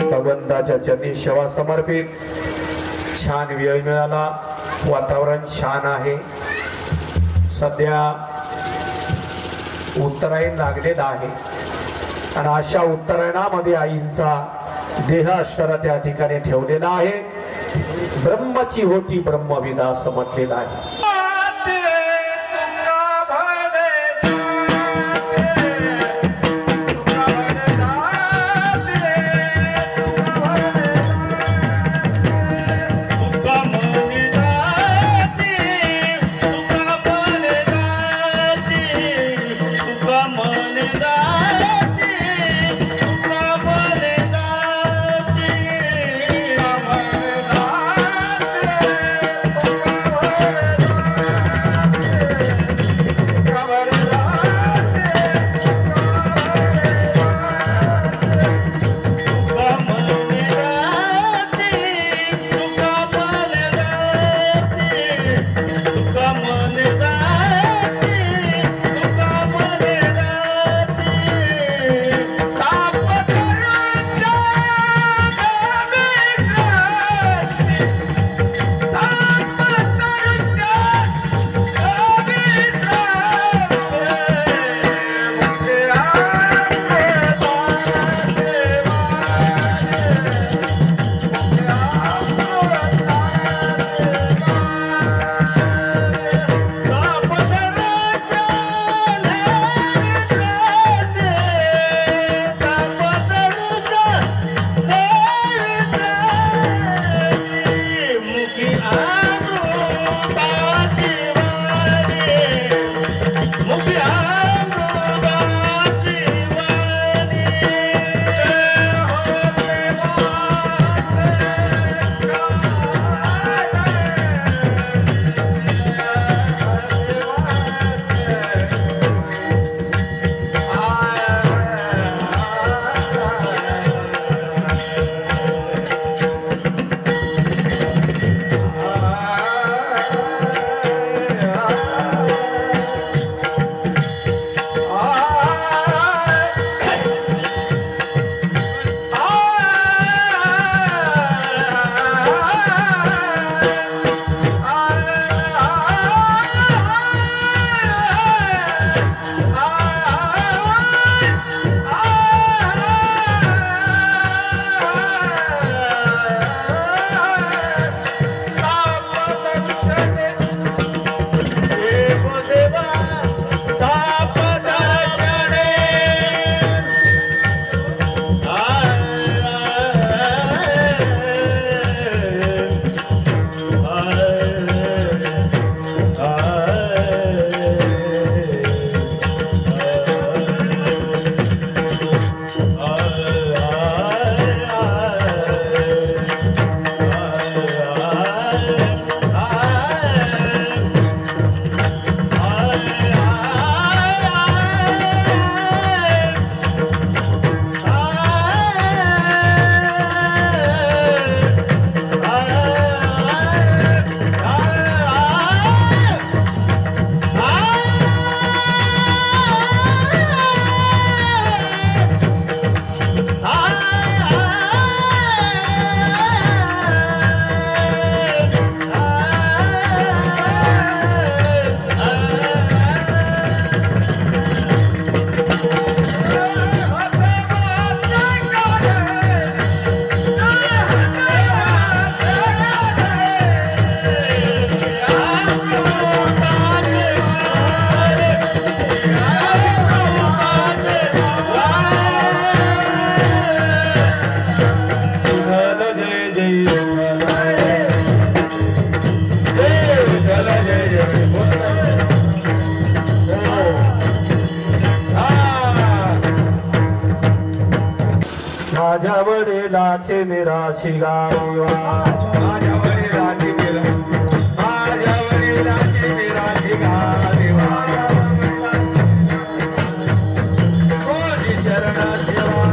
भगवंताच्या चरणी सेवा समर्पित छान वेळ मिळाला वातावरण छान आहे सध्या उत्तरायण लागलेला आहे आणि अशा उत्तरायणामध्ये आईंचा देह अष्टरा त्या ठिकाणी ठेवलेला आहे ब्रह्मची होती ब्रह्मविदा असं म्हटलेलं आहे माझ्या वडिलाचे निराशी गावा माझ्या वडिलाची निराशी गावा कोणी चरण सेवा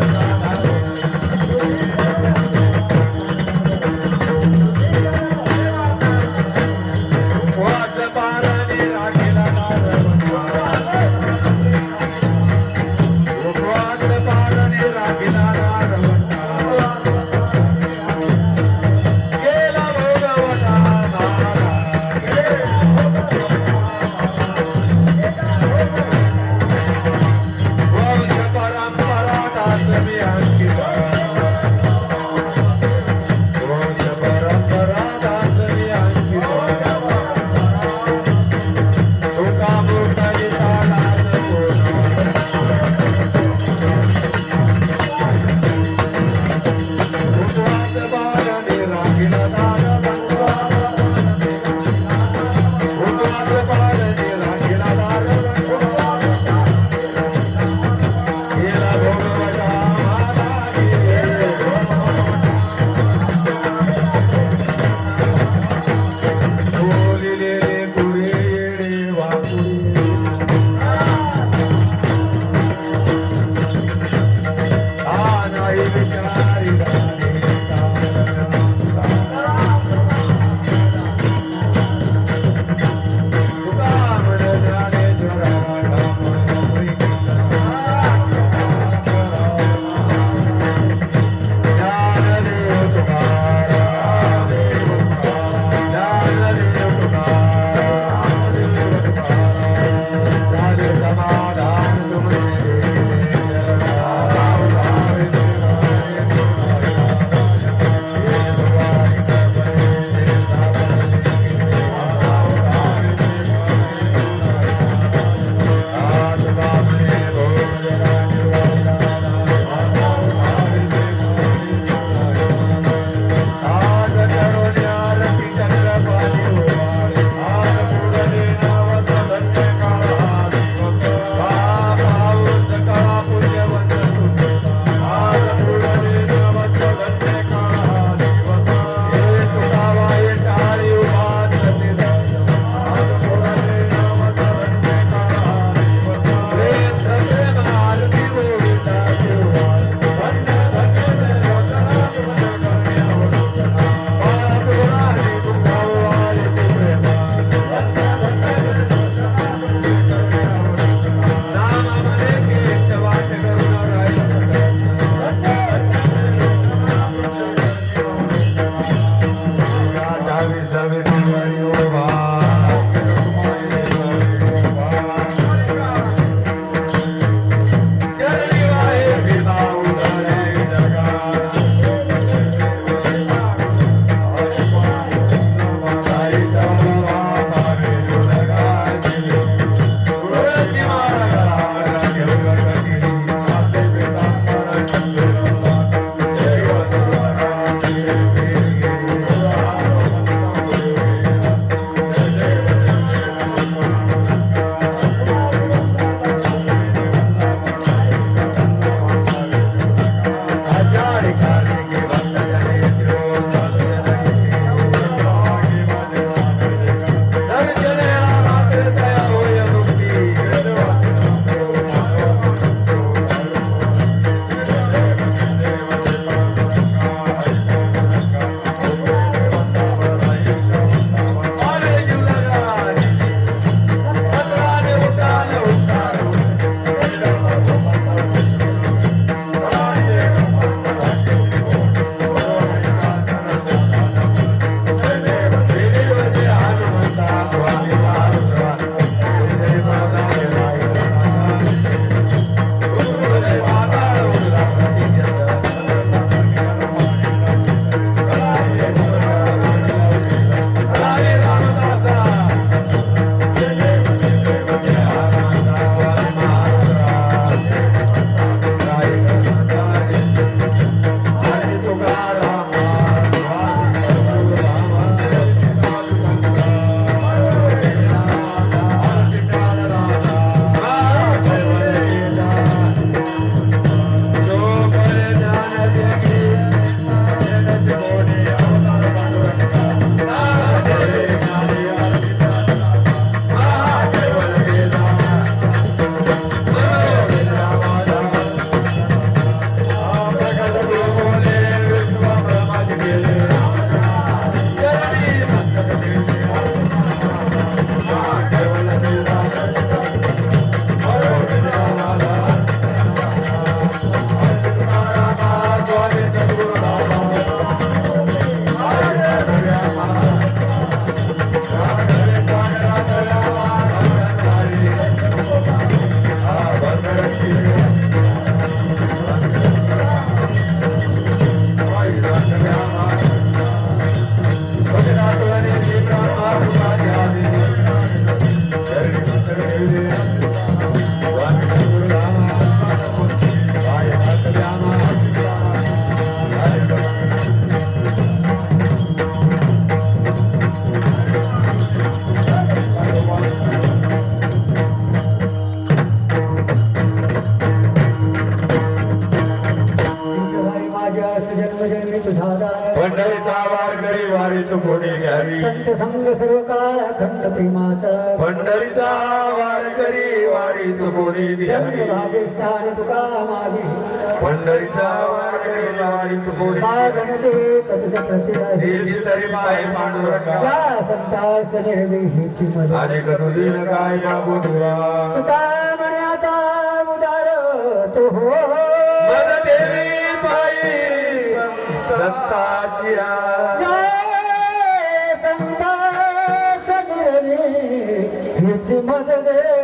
निधी हरी संत संग सर्व काळ अखंड प्रेमाचा पंढरीचा वारकरी वारी चुकोनी हरी भागे स्थान तुका मागे पंढरीचा वारकरी वारी चुकोनी गणते कथित प्रतिराही देशी तरी पाय पांडुरंगा या संतास निर्देहीची मजा अनेक तुझीन काय मागू तुला तुका म्हणे आता उदार तो हो मज देवी पायी सत्ताची जय संतास निर्देहीची मज दे